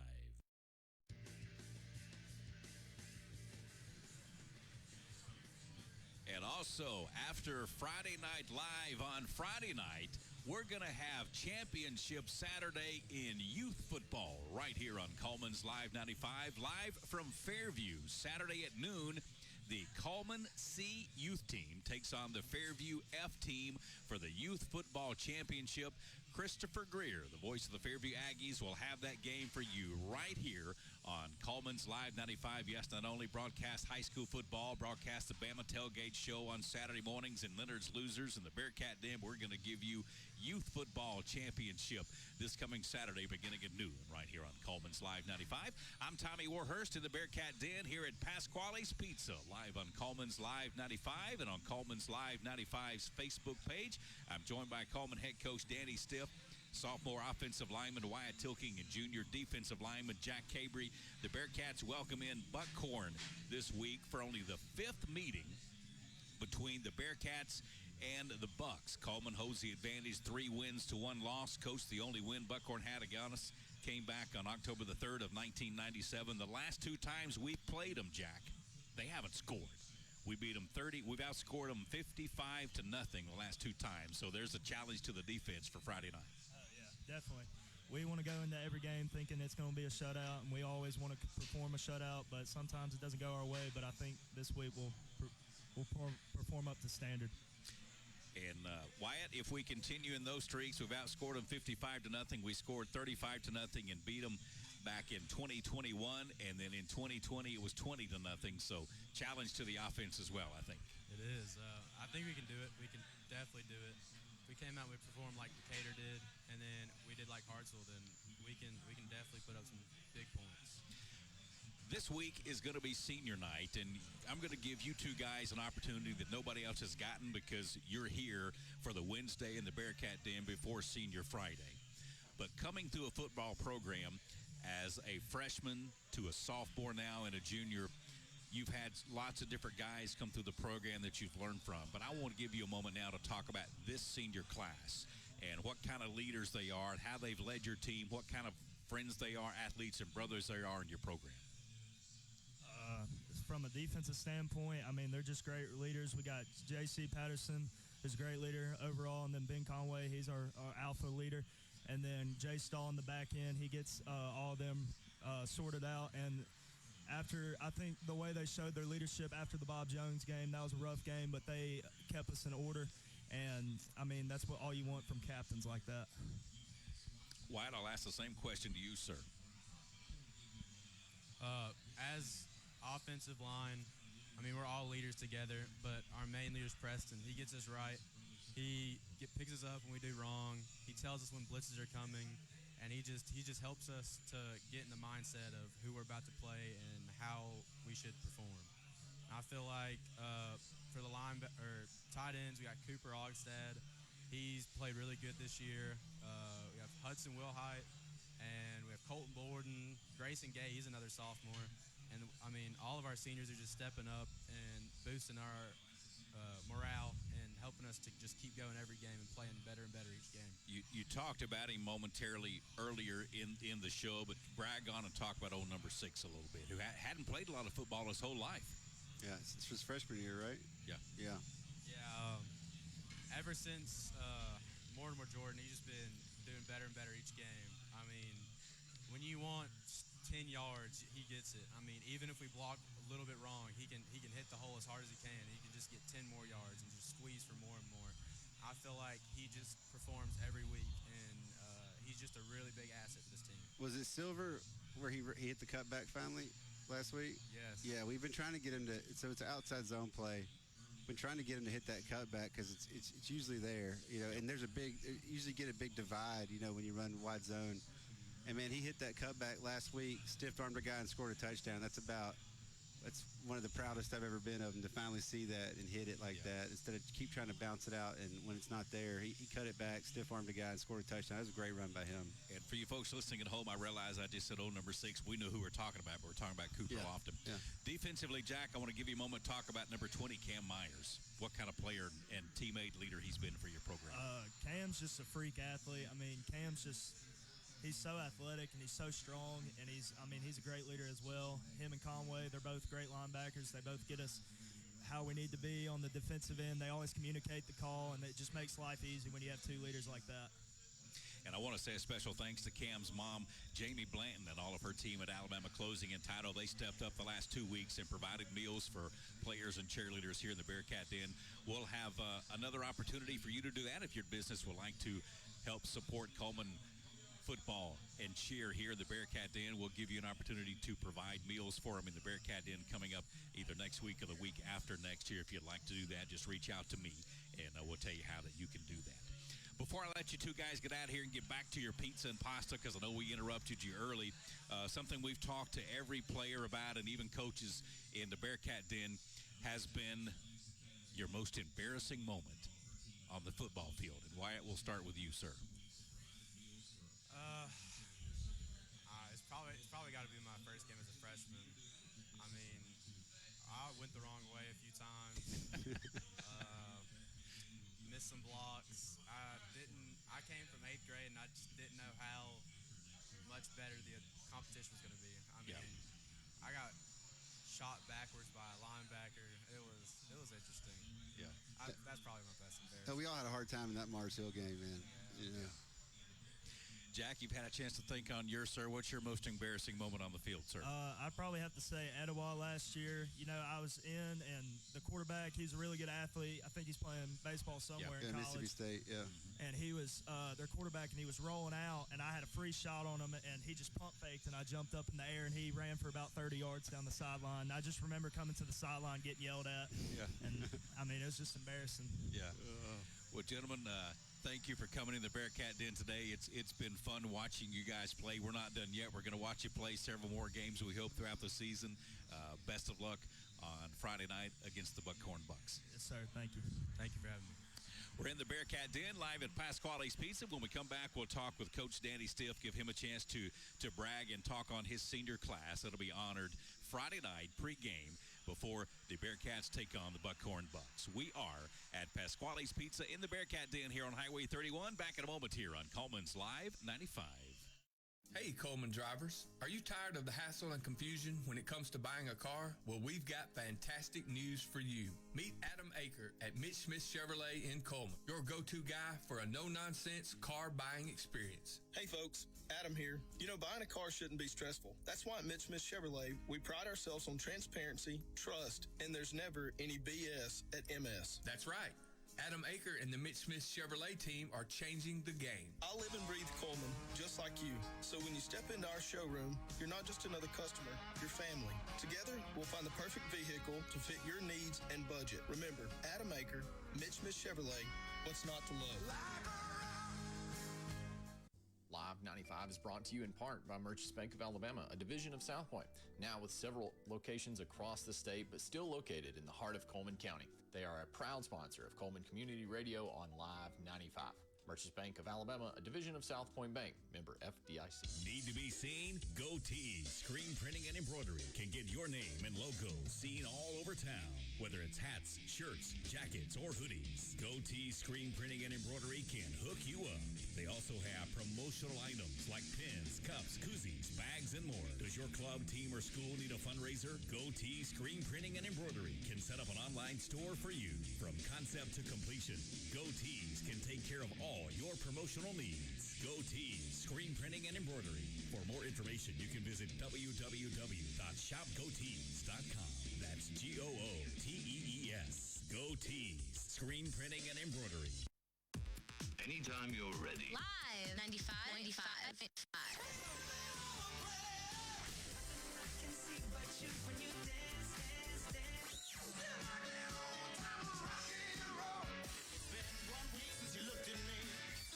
And also, after Friday Night Live on Friday night, we're going to have Championship Saturday in youth football right here on Coleman's Live 95, live from Fairview. Saturday at noon, the Coleman C Youth Team takes on the Fairview F Team for the Youth Football Championship. Christopher Greer, the voice of the Fairview Aggies, will have that game for you right here on Coleman's Live 95. Yes, not only broadcast high school football, broadcast the Bama Tailgate Show on Saturday mornings and Leonard's Losers and the Bearcat Den. We're going to give you Youth Football Championship this coming Saturday beginning at noon right here on Coleman's Live 95. I'm Tommy Warhurst in the Bearcat Den here at Pasquale's Pizza, live on Coleman's Live 95 and on Coleman's Live 95's Facebook page. I'm joined by Coleman head coach Danny Stiff, sophomore offensive lineman Wyatt Tilking, and junior defensive lineman Jack Cabry. The Bearcats welcome in Buckhorn this week for only the fifth meeting between the Bearcats and the Bucks. Coleman holds the advantage, 3 wins to 1 loss. Coach, the only win Buckhorn had against us came back on October the 3rd of 1997. The last 2 times we played them, Jack, they haven't scored. We beat them 30. We've outscored them 55-0 the last 2 times. So there's a challenge to the defense for Friday night. Yeah, definitely. We want to go into every game thinking it's going to be a shutout, and we always want to perform a shutout, but sometimes it doesn't go our way. But I think this week we'll perform up to standard. And Wyatt, if we continue in those streaks, we've outscored them 55-0. We scored 35-0 and beat them back in 2021, and then in 2020 it was 20-0. So challenge to the offense as well, I think. It is. I think we can do it. We can definitely do it. We came out, we performed like Decatur did, and then we did like Hartsville, then we can definitely put up some big points. This week is going to be senior night, and I'm going to give you 2 guys an opportunity that nobody else has gotten because you're here for the Wednesday in the Bearcat Den before Senior Friday. But coming through a football program as a freshman to a sophomore now and a junior, you've had lots of different guys come through the program that you've learned from. But I want to give you a moment now to talk about this senior class and what kind of leaders they are and how they've led your team, what kind of friends they are, athletes and brothers they are in your program. From a defensive standpoint, I mean, they're just great leaders. We got J.C. Patterson, who's a great leader overall, and then Ben Conway, he's our alpha leader. And then Jay Stahl in the back end, he gets all of them sorted out. And after, I think the way they showed their leadership after the Bob Jones game, that was a rough game, but they kept us in order. And, I mean, that's what all you want from captains like that. Wyatt, I'll ask the same question to you, sir. As offensive line, I mean, we're all leaders together, but our main leader is Preston. He gets us right. He picks us up when we do wrong. He tells us when blitzes are coming, and he just helps us to get in the mindset of who we're about to play and how we should perform. I feel like for the tight ends, we got Cooper Ogstad. He's played really good this year. We have Hudson Wilhite, and we have Colton Borden. Grayson Gay, he's another sophomore. And, I mean, all of our seniors are just stepping up and boosting our morale and helping us to just keep going every game and playing better and better each game. You talked about him momentarily earlier in the show, but brag on and talk about old number 6 a little bit, who hadn't played a lot of football his whole life. Yeah, since his freshman year, right? Yeah. Yeah. Yeah. Ever since Mortimer Jordan, he's just been doing better and better each game. I mean, when you want 10 yards, he gets it. I mean, even if we block a little bit wrong, he can hit the hole as hard as he can. He can just get 10 more yards and just squeeze for more and more. I feel like he just performs every week, and he's just a really big asset to this team. Was it Silver where he hit the cutback finally last week? Yes. Yeah, we've been trying to get him to. So it's an outside zone play. Been trying to get him to hit that cutback because it's usually there, and there's usually get a big divide, when you run wide zone. And, man, he hit that cutback last week, stiff-armed a guy and scored a touchdown. That's one of the proudest I've ever been of him, to finally see that and hit it like that instead of keep trying to bounce it out. And when it's not there, he cut it back, stiff-armed a guy and scored a touchdown. That was a great run by him. And for you folks listening at home, I realize I just said old number 6. We know who we're talking about, but we're talking about Cooper Lofton. Yeah. Defensively, Jack, I want to give you a moment to talk about number 20, Cam Myers. What kind of player and teammate leader he's been for your program? Cam's just a freak athlete. I mean, he's so athletic and he's so strong, and he's a great leader as well. Him and Conway, they're both great linebackers. They both get us how we need to be on the defensive end. They always communicate the call, and it just makes life easy when you have two leaders like that. And I want to say a special thanks to Cam's mom, Jamie Blanton, and all of her team at Alabama Closing and Title. They stepped up the last 2 weeks and provided meals for players and cheerleaders here in the Bearcat Den. We'll have another opportunity for you to do that if your business would like to help support Coleman football and cheer here in the Bearcat Den. We'll give you an opportunity to provide meals for them in the Bearcat Den coming up either next week or the week after next year. If you'd like to do that, just reach out to me, and we'll tell you how that you can do that. Before I let you two guys get out here and get back to your pizza and pasta, because I know we interrupted you early, something we've talked to every player about and even coaches in the Bearcat Den has been your most embarrassing moment on the football field. And Wyatt, we'll start with you, sir. It's probably got to be my first game as a freshman. I mean, I went the wrong way a few times. Missed some blocks. I came from 8th grade, and I just didn't know how much better the competition was going to be. I mean, I got shot backwards by a linebacker. It was interesting. Yeah. That's probably my best embarrassment. We all had a hard time in that Mars Hill game, man. Yeah. Jack, you've had a chance to think on yours, sir. What's your most embarrassing moment on the field, sir? I'd probably have to say Etowah last year. I was in, and the quarterback, he's a really good athlete. I think he's playing baseball somewhere in college. Mississippi State, yeah. And he was their quarterback, and he was rolling out, and I had a free shot on him, and he just pump faked, and I jumped up in the air, and he ran for about 30 yards down the sideline. I just remember coming to the sideline getting yelled at. Yeah. And, it was just embarrassing. Yeah. Well, gentlemen, thank you for coming in the Bearcat Den today. It's been fun watching you guys play. We're not done yet. We're going to watch you play several more games, we hope, throughout the season. Best of luck on Friday night against the Buckhorn Bucks. Yes, sir. Thank you. Thank you for having me. We're in the Bearcat Den live at Pasquale's Pizza. When we come back, we'll talk with Coach Danny Stiff, give him a chance to brag and talk on his senior class that'll be honored Friday night pregame before the Bearcats take on the Buckhorn Bucks. We are at Pasquale's Pizza in the Bearcat Den here on Highway 31. Back in a moment here on Coleman's Live 95. Hey, Coleman drivers. Are you tired of the hassle and confusion when it comes to buying a car? Well, we've got fantastic news for you. Meet Adam Aker at Mitch Smith Chevrolet in Coleman, your go-to guy for a no-nonsense car buying experience. Hey, folks. Adam here. Buying a car shouldn't be stressful. That's why at Mitch Smith Chevrolet, we pride ourselves on transparency, trust, and there's never any BS at MS. That's right. Adam Aker and the Mitch Smith Chevrolet team are changing the game. I live and breathe Coleman, just like you. So when you step into our showroom, you're not just another customer, you're family. Together, we'll find the perfect vehicle to fit your needs and budget. Remember, Adam Aker, Mitch Smith Chevrolet, what's not to love? Live 95 is brought to you in part by Merchants Bank of Alabama, a division of South Point, now with several locations across the state, but still located in the heart of Coleman County. They are a proud sponsor of Coleman Community Radio on Live 95. Merchants Bank of Alabama, a division of South Point Bank, member FDIC. Need to be seen? GoTees Screen Printing and Embroidery can get your name and logo seen all over town. Whether it's hats, shirts, jackets, or hoodies, GoTees Screen Printing and Embroidery can hook you up. They also have promotional items like pins, cups, koozies, bags, and more. Does your club, team, or school need a fundraiser? GoTees Screen Printing and Embroidery can set up an online store for you. From concept to completion, GoTees can take care of all your promotional needs. GoTees Screen Printing and Embroidery. For more information, you can visit www.shopgotees.com. That's GOOTEES. GoTees Screen Printing and Embroidery. Anytime you're ready. Live 95.5.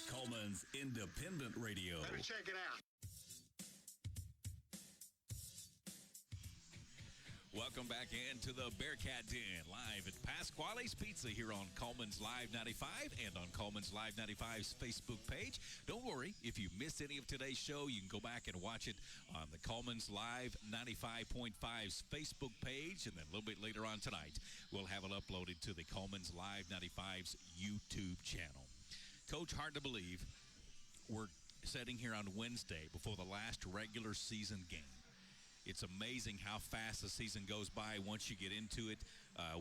Coleman's Independent Radio. Better check it out. Welcome back into the Bearcat Den, live at Pasquale's Pizza here on Coleman's Live 95 and on Coleman's Live 95's Facebook page. Don't worry, if you missed any of today's show, you can go back and watch it on the Coleman's Live 95.5's Facebook page, and then a little bit later on tonight, we'll have it uploaded to the Coleman's Live 95's YouTube channel. Coach, hard to believe we're sitting here on Wednesday before the last regular season game. It's amazing how fast the season goes by once you get into it.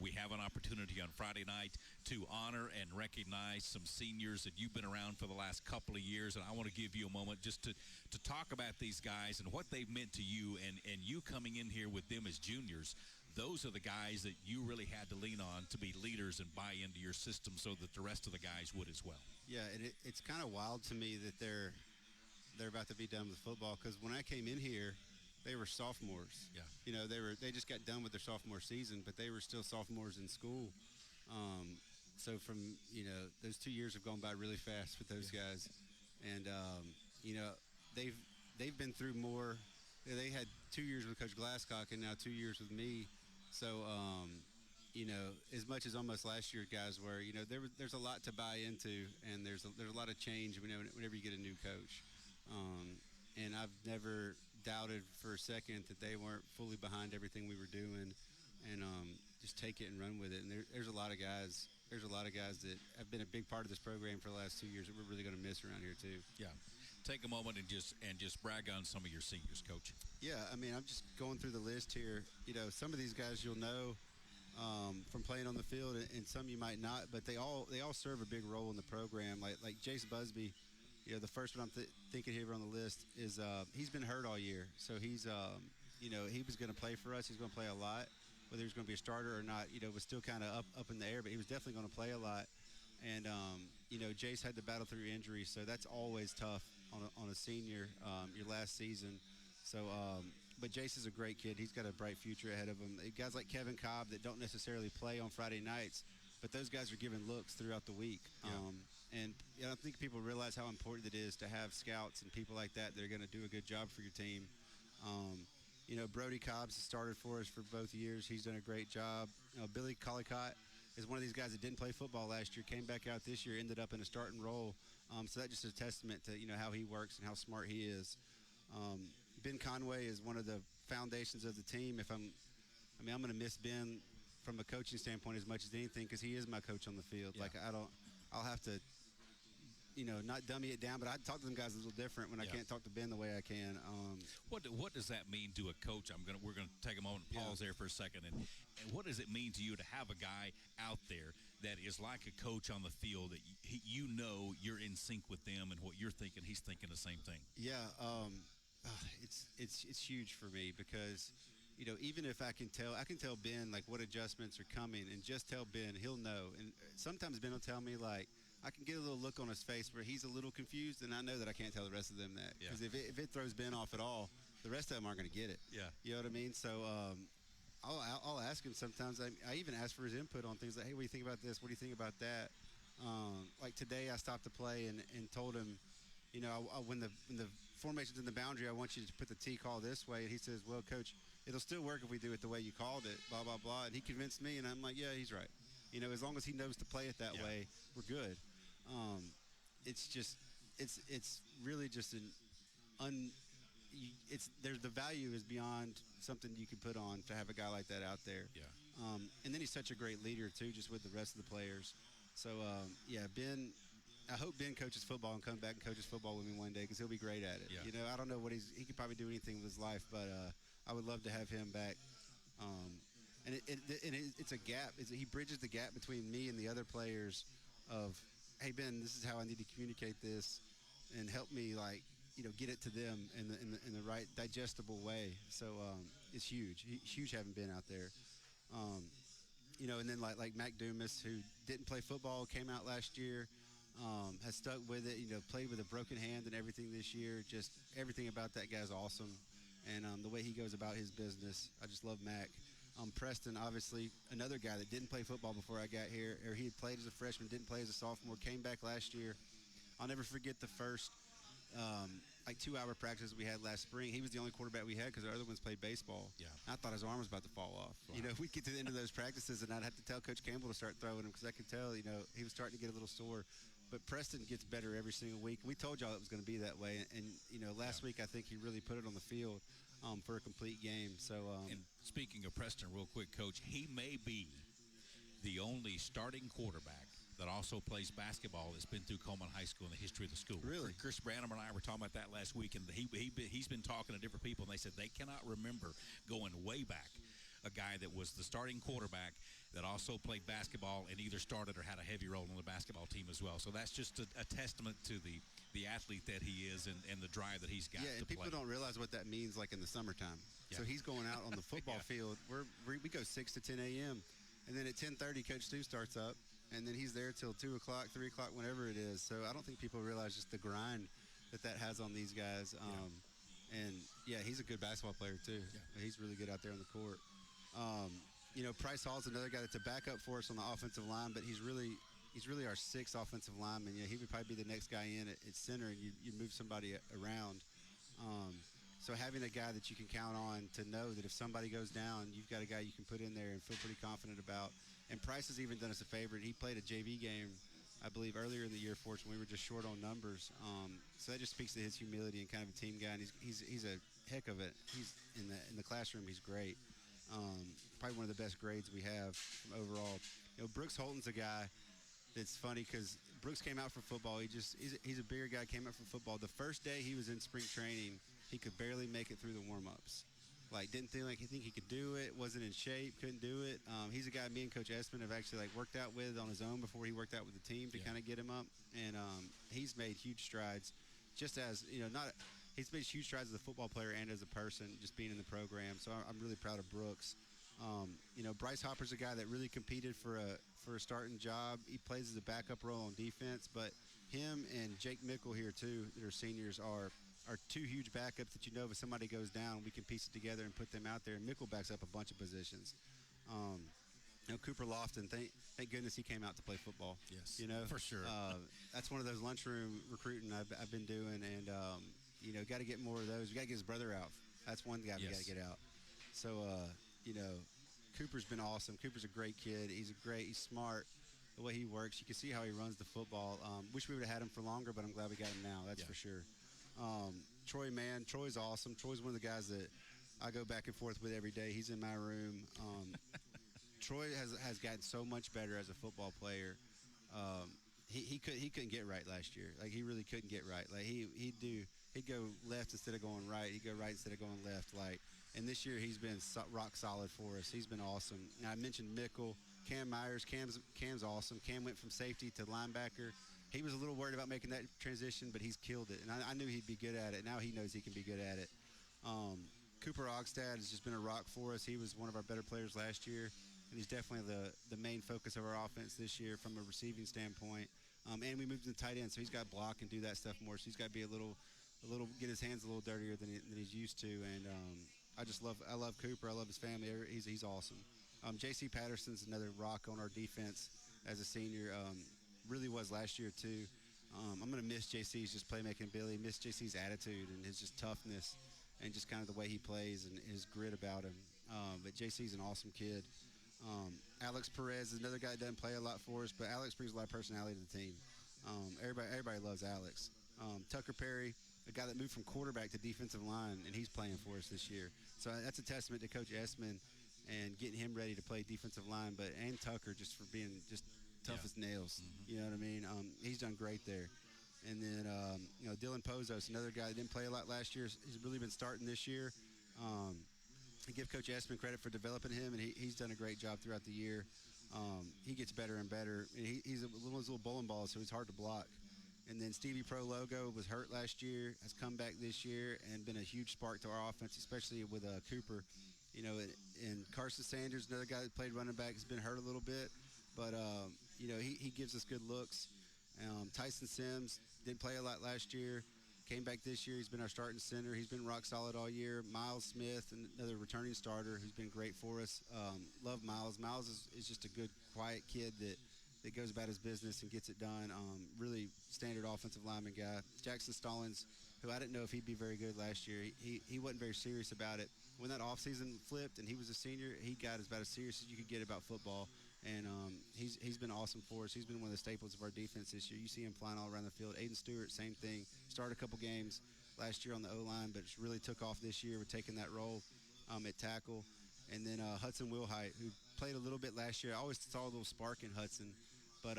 We have an opportunity on Friday night to honor and recognize some seniors that you've been around for the last couple of years, and I want to give you a moment just to talk about these guys and what they've meant to you, and you coming in here with them as juniors. Those are the guys that you really had to lean on to be leaders and buy into your system so that the rest of the guys would as well. Yeah, and it's kind of wild to me that they're about to be done with football, because when I came in here, they were sophomores. Yeah. You know, they just got done with their sophomore season, but they were still sophomores in school. So from, those 2 years have gone by really fast with those guys. And, they've been through more. They had 2 years with Coach Glasscock and now 2 years with me. So, as much as almost last year guys were, there's a lot to buy into, and there's a lot of change whenever you get a new coach. And I've never doubted for a second that they weren't fully behind everything we were doing, and just take it and run with it. And there's a lot of guys. There's a lot of guys that have been a big part of this program for the last 2 years that we're really going to miss around here too. Yeah. Take a moment and just brag on some of your seniors, Coach. Yeah, I mean, I'm just going through the list here. Some of these guys you'll know from playing on the field, and some you might not, but they all serve a big role in the program. Like Jace Busby, the first one I'm thinking here on the list is he's been hurt all year, so he's he was going to play for us. He's going to play a lot. Whether he was going to be a starter or not, was still kind of up in the air, but he was definitely going to play a lot. And Jace had to battle through injuries, so that's always tough on a senior, your last season. So, but Jace is a great kid. He's got a bright future ahead of him. Guys like Kevin Cobb that don't necessarily play on Friday nights, but those guys are given looks throughout the week. Yeah. And I think people realize how important it is to have scouts and people like that are going to do a good job for your team. Brody Cobbs has started for us for both years. He's done a great job. Billy Collicott is one of these guys that didn't play football last year, came back out this year, ended up in a starting role. So that's just a testament to, how he works and how smart he is. Ben Conway is one of the foundations of the team. I'm going to miss Ben from a coaching standpoint as much as anything, because he is my coach on the field. Yeah. I'll have to, not dummy it down, but I talk to them guys a little different when I can't talk to Ben the way I can. What does that mean to a coach? We're gonna take a moment and pause there for a second, and what does it mean to you to have a guy out there that is like a coach on the field that you're in sync with them, and what you're thinking, he's thinking the same thing? Yeah, it's huge for me, because even if I can tell Ben like what adjustments are coming, and just tell Ben, he'll know. And sometimes Ben will tell me, like, I can get a little look on his face where he's a little confused, and I know that I can't tell the rest of them that, because if it throws Ben off at all, the rest of them aren't going to get it. Yeah. You know what I mean? So I'll ask him sometimes. I even ask for his input on things like, hey, what do you think about this? What do you think about that? Like today, I stopped to play and told him, when the formation's in the boundary, I want you to put the T call this way. And he says, well, Coach, it'll still work if we do it the way you called it, blah, blah, blah. And he convinced me, and I'm like, yeah, he's right. As long as he knows to play it that way, we're good. It's really just there's the value is beyond something you can put on to have a guy like that out there. Yeah. And then he's such a great leader too, just with the rest of the players. So Ben, I hope Ben coaches football and comes back and coaches football with me one day, because he'll be great at it. Yeah. I don't know what he could probably do anything with his life, but I would love to have him back. And it's a gap. He bridges the gap between me and the other players of, hey, Ben, this is how I need to communicate this, and help me, like, get it to them in the right digestible way. So it's huge. Huge having Ben out there. And then like Mac Dumas, who didn't play football, came out last year, has stuck with it, played with a broken hand and everything this year. Just everything about that guy's awesome. And the way he goes about his business, I just love Mac. Preston, obviously, another guy that didn't play football before I got here, or he had played as a freshman, didn't play as a sophomore, came back last year. I'll never forget the first 2-hour practice we had last spring. He was the only quarterback we had because our other ones played baseball. Yeah. I thought his arm was about to fall off. Wow. We'd get to the end of those practices, and I'd have to tell Coach Campbell to start throwing him, because I could tell, he was starting to get a little sore. But Preston gets better every single week. We told y'all it was going to be that way. And last week I think he really put it on the field for a complete game. So, and speaking of Preston, real quick, Coach, he may be the only starting quarterback that also plays basketball that's been through Coleman High School in the history of the school. Really? Chris Branham and I were talking about that last week, and he's been talking to different people, and they said they cannot remember going way back a guy that was the starting quarterback that also played basketball and either started or had a heavy role on the basketball team as well. So that's just a testament to the athlete that he is and the drive that he's got to play. Yeah, and people don't realize what that means, like in the summertime. Yeah. So he's going out on the football field. We go 6 to 10 a.m., and then at 10:30, Coach Stu starts up, and then he's there till 2 o'clock, 3 o'clock, whenever it is. So I don't think people realize just the grind that has on these guys. And, he's a good basketball player, too. Yeah. He's really good out there on the court. Price Hall's another guy that's a backup for us on the offensive line, but he's really our sixth offensive lineman. He would probably be the next guy in at center, and you move somebody around. So having a guy that you can count on to know that if somebody goes down, you've got a guy you can put in there and feel pretty confident about. And Price has even done us a favor. He played a JV game, I believe, earlier in the year for us when we were just short on numbers. So that just speaks to his humility and kind of a team guy. And he's a heck of it. He's in the classroom. He's great. Probably one of the best grades we have from overall. Brooks Holton's a guy that's funny because Brooks came out for football. He's a bigger guy, came out for football. The first day he was in spring training, he could barely make it through the warm-ups. Didn't think he could do it, wasn't in shape, couldn't do it. He's a guy me and Coach Espin have actually worked out with on his own before he worked out with the team to kind of get him up. And he's made huge strides, just as he's made huge strides as a football player and as a person, just being in the program. So I'm really proud of Brooks. Bryce Hopper's a guy that really competed for a starting job. He plays as a backup role on defense, but him and Jake Mickle here too, that are seniors, are two huge backups that if somebody goes down, we can piece it together and put them out there. And Mickle backs up a bunch of positions. Cooper Lofton, thank goodness he came out to play football. Yes, for sure. That's one of those lunchroom recruiting I've been doing, and got to get more of those. We got to get his brother out. That's one guy we got to get out. So Cooper's been awesome. Cooper's a great kid. He's smart. The way he works, you can see how he runs the football. Wish we would have had him for longer, but I'm glad we got him now. That's for sure. Troy Mann, Troy's awesome. Troy's one of the guys that I go back and forth with every day. He's in my room. Troy has gotten so much better as a football player. He couldn't get right last year. He really couldn't get right. He'd go left instead of going right. He'd go right instead of going left. And this year he's been rock solid for us. He's been awesome. Now, I mentioned Mickle, Cam Myers. Cam's awesome. Cam went from safety to linebacker. He was a little worried about making that transition, but he's killed it. And I knew he'd be good at it. Now he knows he can be good at it. Cooper Ogstad has just been a rock for us. He was one of our better players last year, and he's definitely the main focus of our offense this year from a receiving standpoint. And we moved to the tight end, so he's got to block and do that stuff more. So he's got to be a little, get his hands a little dirtier than he's used to. And I love Cooper. I love his family. He's awesome. J.C. Patterson's another rock on our defense as a senior. Really was last year too. I'm going to miss J.C.'s just playmaking ability, miss J.C.'s attitude and his just toughness and just kind of the way he plays and his grit about him. But J.C.'s an awesome kid. Alex Perez is another guy that doesn't play a lot for us, but Alex brings a lot of personality to the team. Everybody loves Alex. Tucker Perry, a guy that moved from quarterback to defensive line, and he's playing for us this year. So that's a testament to Coach Essman and getting him ready to play defensive line, and Tucker just for being just tough as nails. Mm-hmm. You know what I mean? He's done great there. And then, Dylan Pozos, another guy that didn't play a lot last year. He's really been starting this year. I give Coach Essman credit for developing him, and he's done a great job throughout the year. He gets better and better. He's one of those little bowling balls, so he's hard to block. And then Stevie Pro Logo was hurt last year, has come back this year, and been a huge spark to our offense, especially with Cooper. And Carson Sanders, another guy that played running back, has been hurt a little bit, but he gives us good looks. Tyson Sims didn't play a lot last year, came back this year. He's been our starting center. He's been rock solid all year. Miles Smith, another returning starter who's been great for us. Love Miles. Miles is just a good, quiet kid that goes about his business and gets it done. Really standard offensive lineman guy. Jackson Stallings, who I didn't know if he'd be very good last year. He wasn't very serious about it. When that offseason flipped and he was a senior, he got about as serious as you could get about football. And he's been awesome for us. He's been one of the staples of our defense this year. You see him flying all around the field. Aiden Stewart, same thing. Started a couple games last year on the O-line, but it's really took off this year with taking that role at tackle. And then Hudson Wilhite, who played a little bit last year. I always saw a little spark in Hudson, but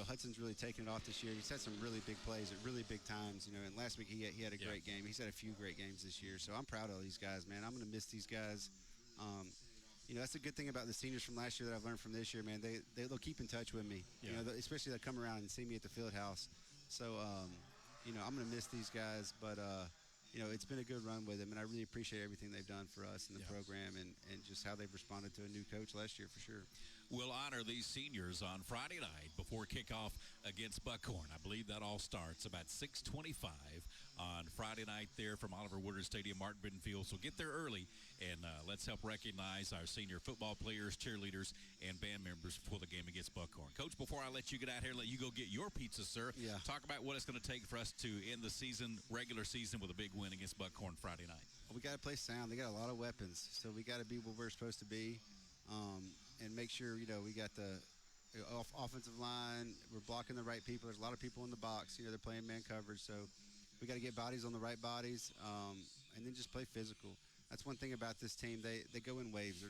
Hudson's really taken it off this year. He's had some really big plays at really big times. And last week he had a great game. He's had a few great games this year. So I'm proud of these guys, man. I'm going to miss these guys. That's the good thing about the seniors from last year that I've learned from this year, man. They'll keep in touch with me. Yeah. Especially they'll come around and see me at the field house. So, I'm going to miss these guys, but it's been a good run with them, and I really appreciate everything they've done for us in the program and just how they've responded to a new coach last year for sure. We'll honor these seniors on Friday night before kickoff against Buckhorn. I believe that all starts about 6:25 on Friday night there from Oliver Woodard Stadium, Martin Britton Field. So get there early, and let's help recognize our senior football players, cheerleaders, and band members for the game against Buckhorn. Coach, before I let you get out here, let you go get your pizza, sir. Yeah. Talk about what it's going to take for us to end the season, regular season, with a big win against Buckhorn Friday night. We got to play sound. They got a lot of weapons, so we got to be what we're supposed to be. And make sure, we got the offensive line. We're blocking the right people. There's a lot of people in the box. They're playing man coverage. So we got to get bodies on the right bodies and then just play physical. That's one thing about this team. They go in waves.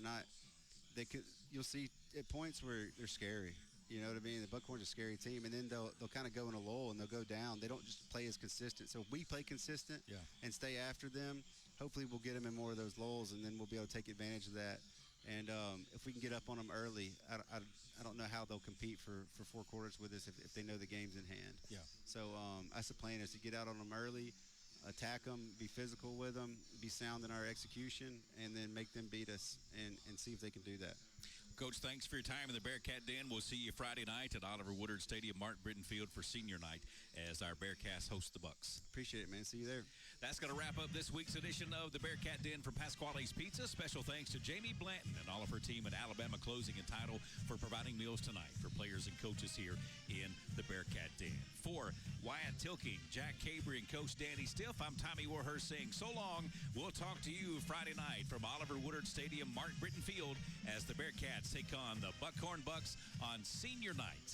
You'll see at points where they're scary. You know what I mean? The Buckhorn's a scary team. And then they'll kind of go in a lull and they'll go down. They don't just play as consistent. So if we play consistent and stay after them, hopefully we'll get them in more of those lulls, and then we'll be able to take advantage of that. And if we can get up on them early, I don't know how they'll compete for 4 quarters with us if they know the game's in hand. Yeah. So that's the plan, is to get out on them early, attack them, be physical with them, be sound in our execution, and then make them beat us and see if they can do that. Coach, thanks for your time in the Bearcat Den. We'll see you Friday night at Oliver Woodard Stadium, Martin Britton Field for senior night as our Bearcats host the Bucks. Appreciate it, man. See you there. That's going to wrap up this week's edition of the Bearcat Den from Pasquale's Pizza. Special thanks to Jamie Blanton and all of her team at Alabama Closing and Title for providing meals tonight for players and coaches here in the Bearcat Den. For Wyatt Tilking, Jack Cabry, and Coach Danny Stiff, I'm Tommy Warhurst saying so long. We'll talk to you Friday night from Oliver Woodard Stadium, Martin Britton Field, as the Bearcats take on the Buckhorn Bucks on senior night.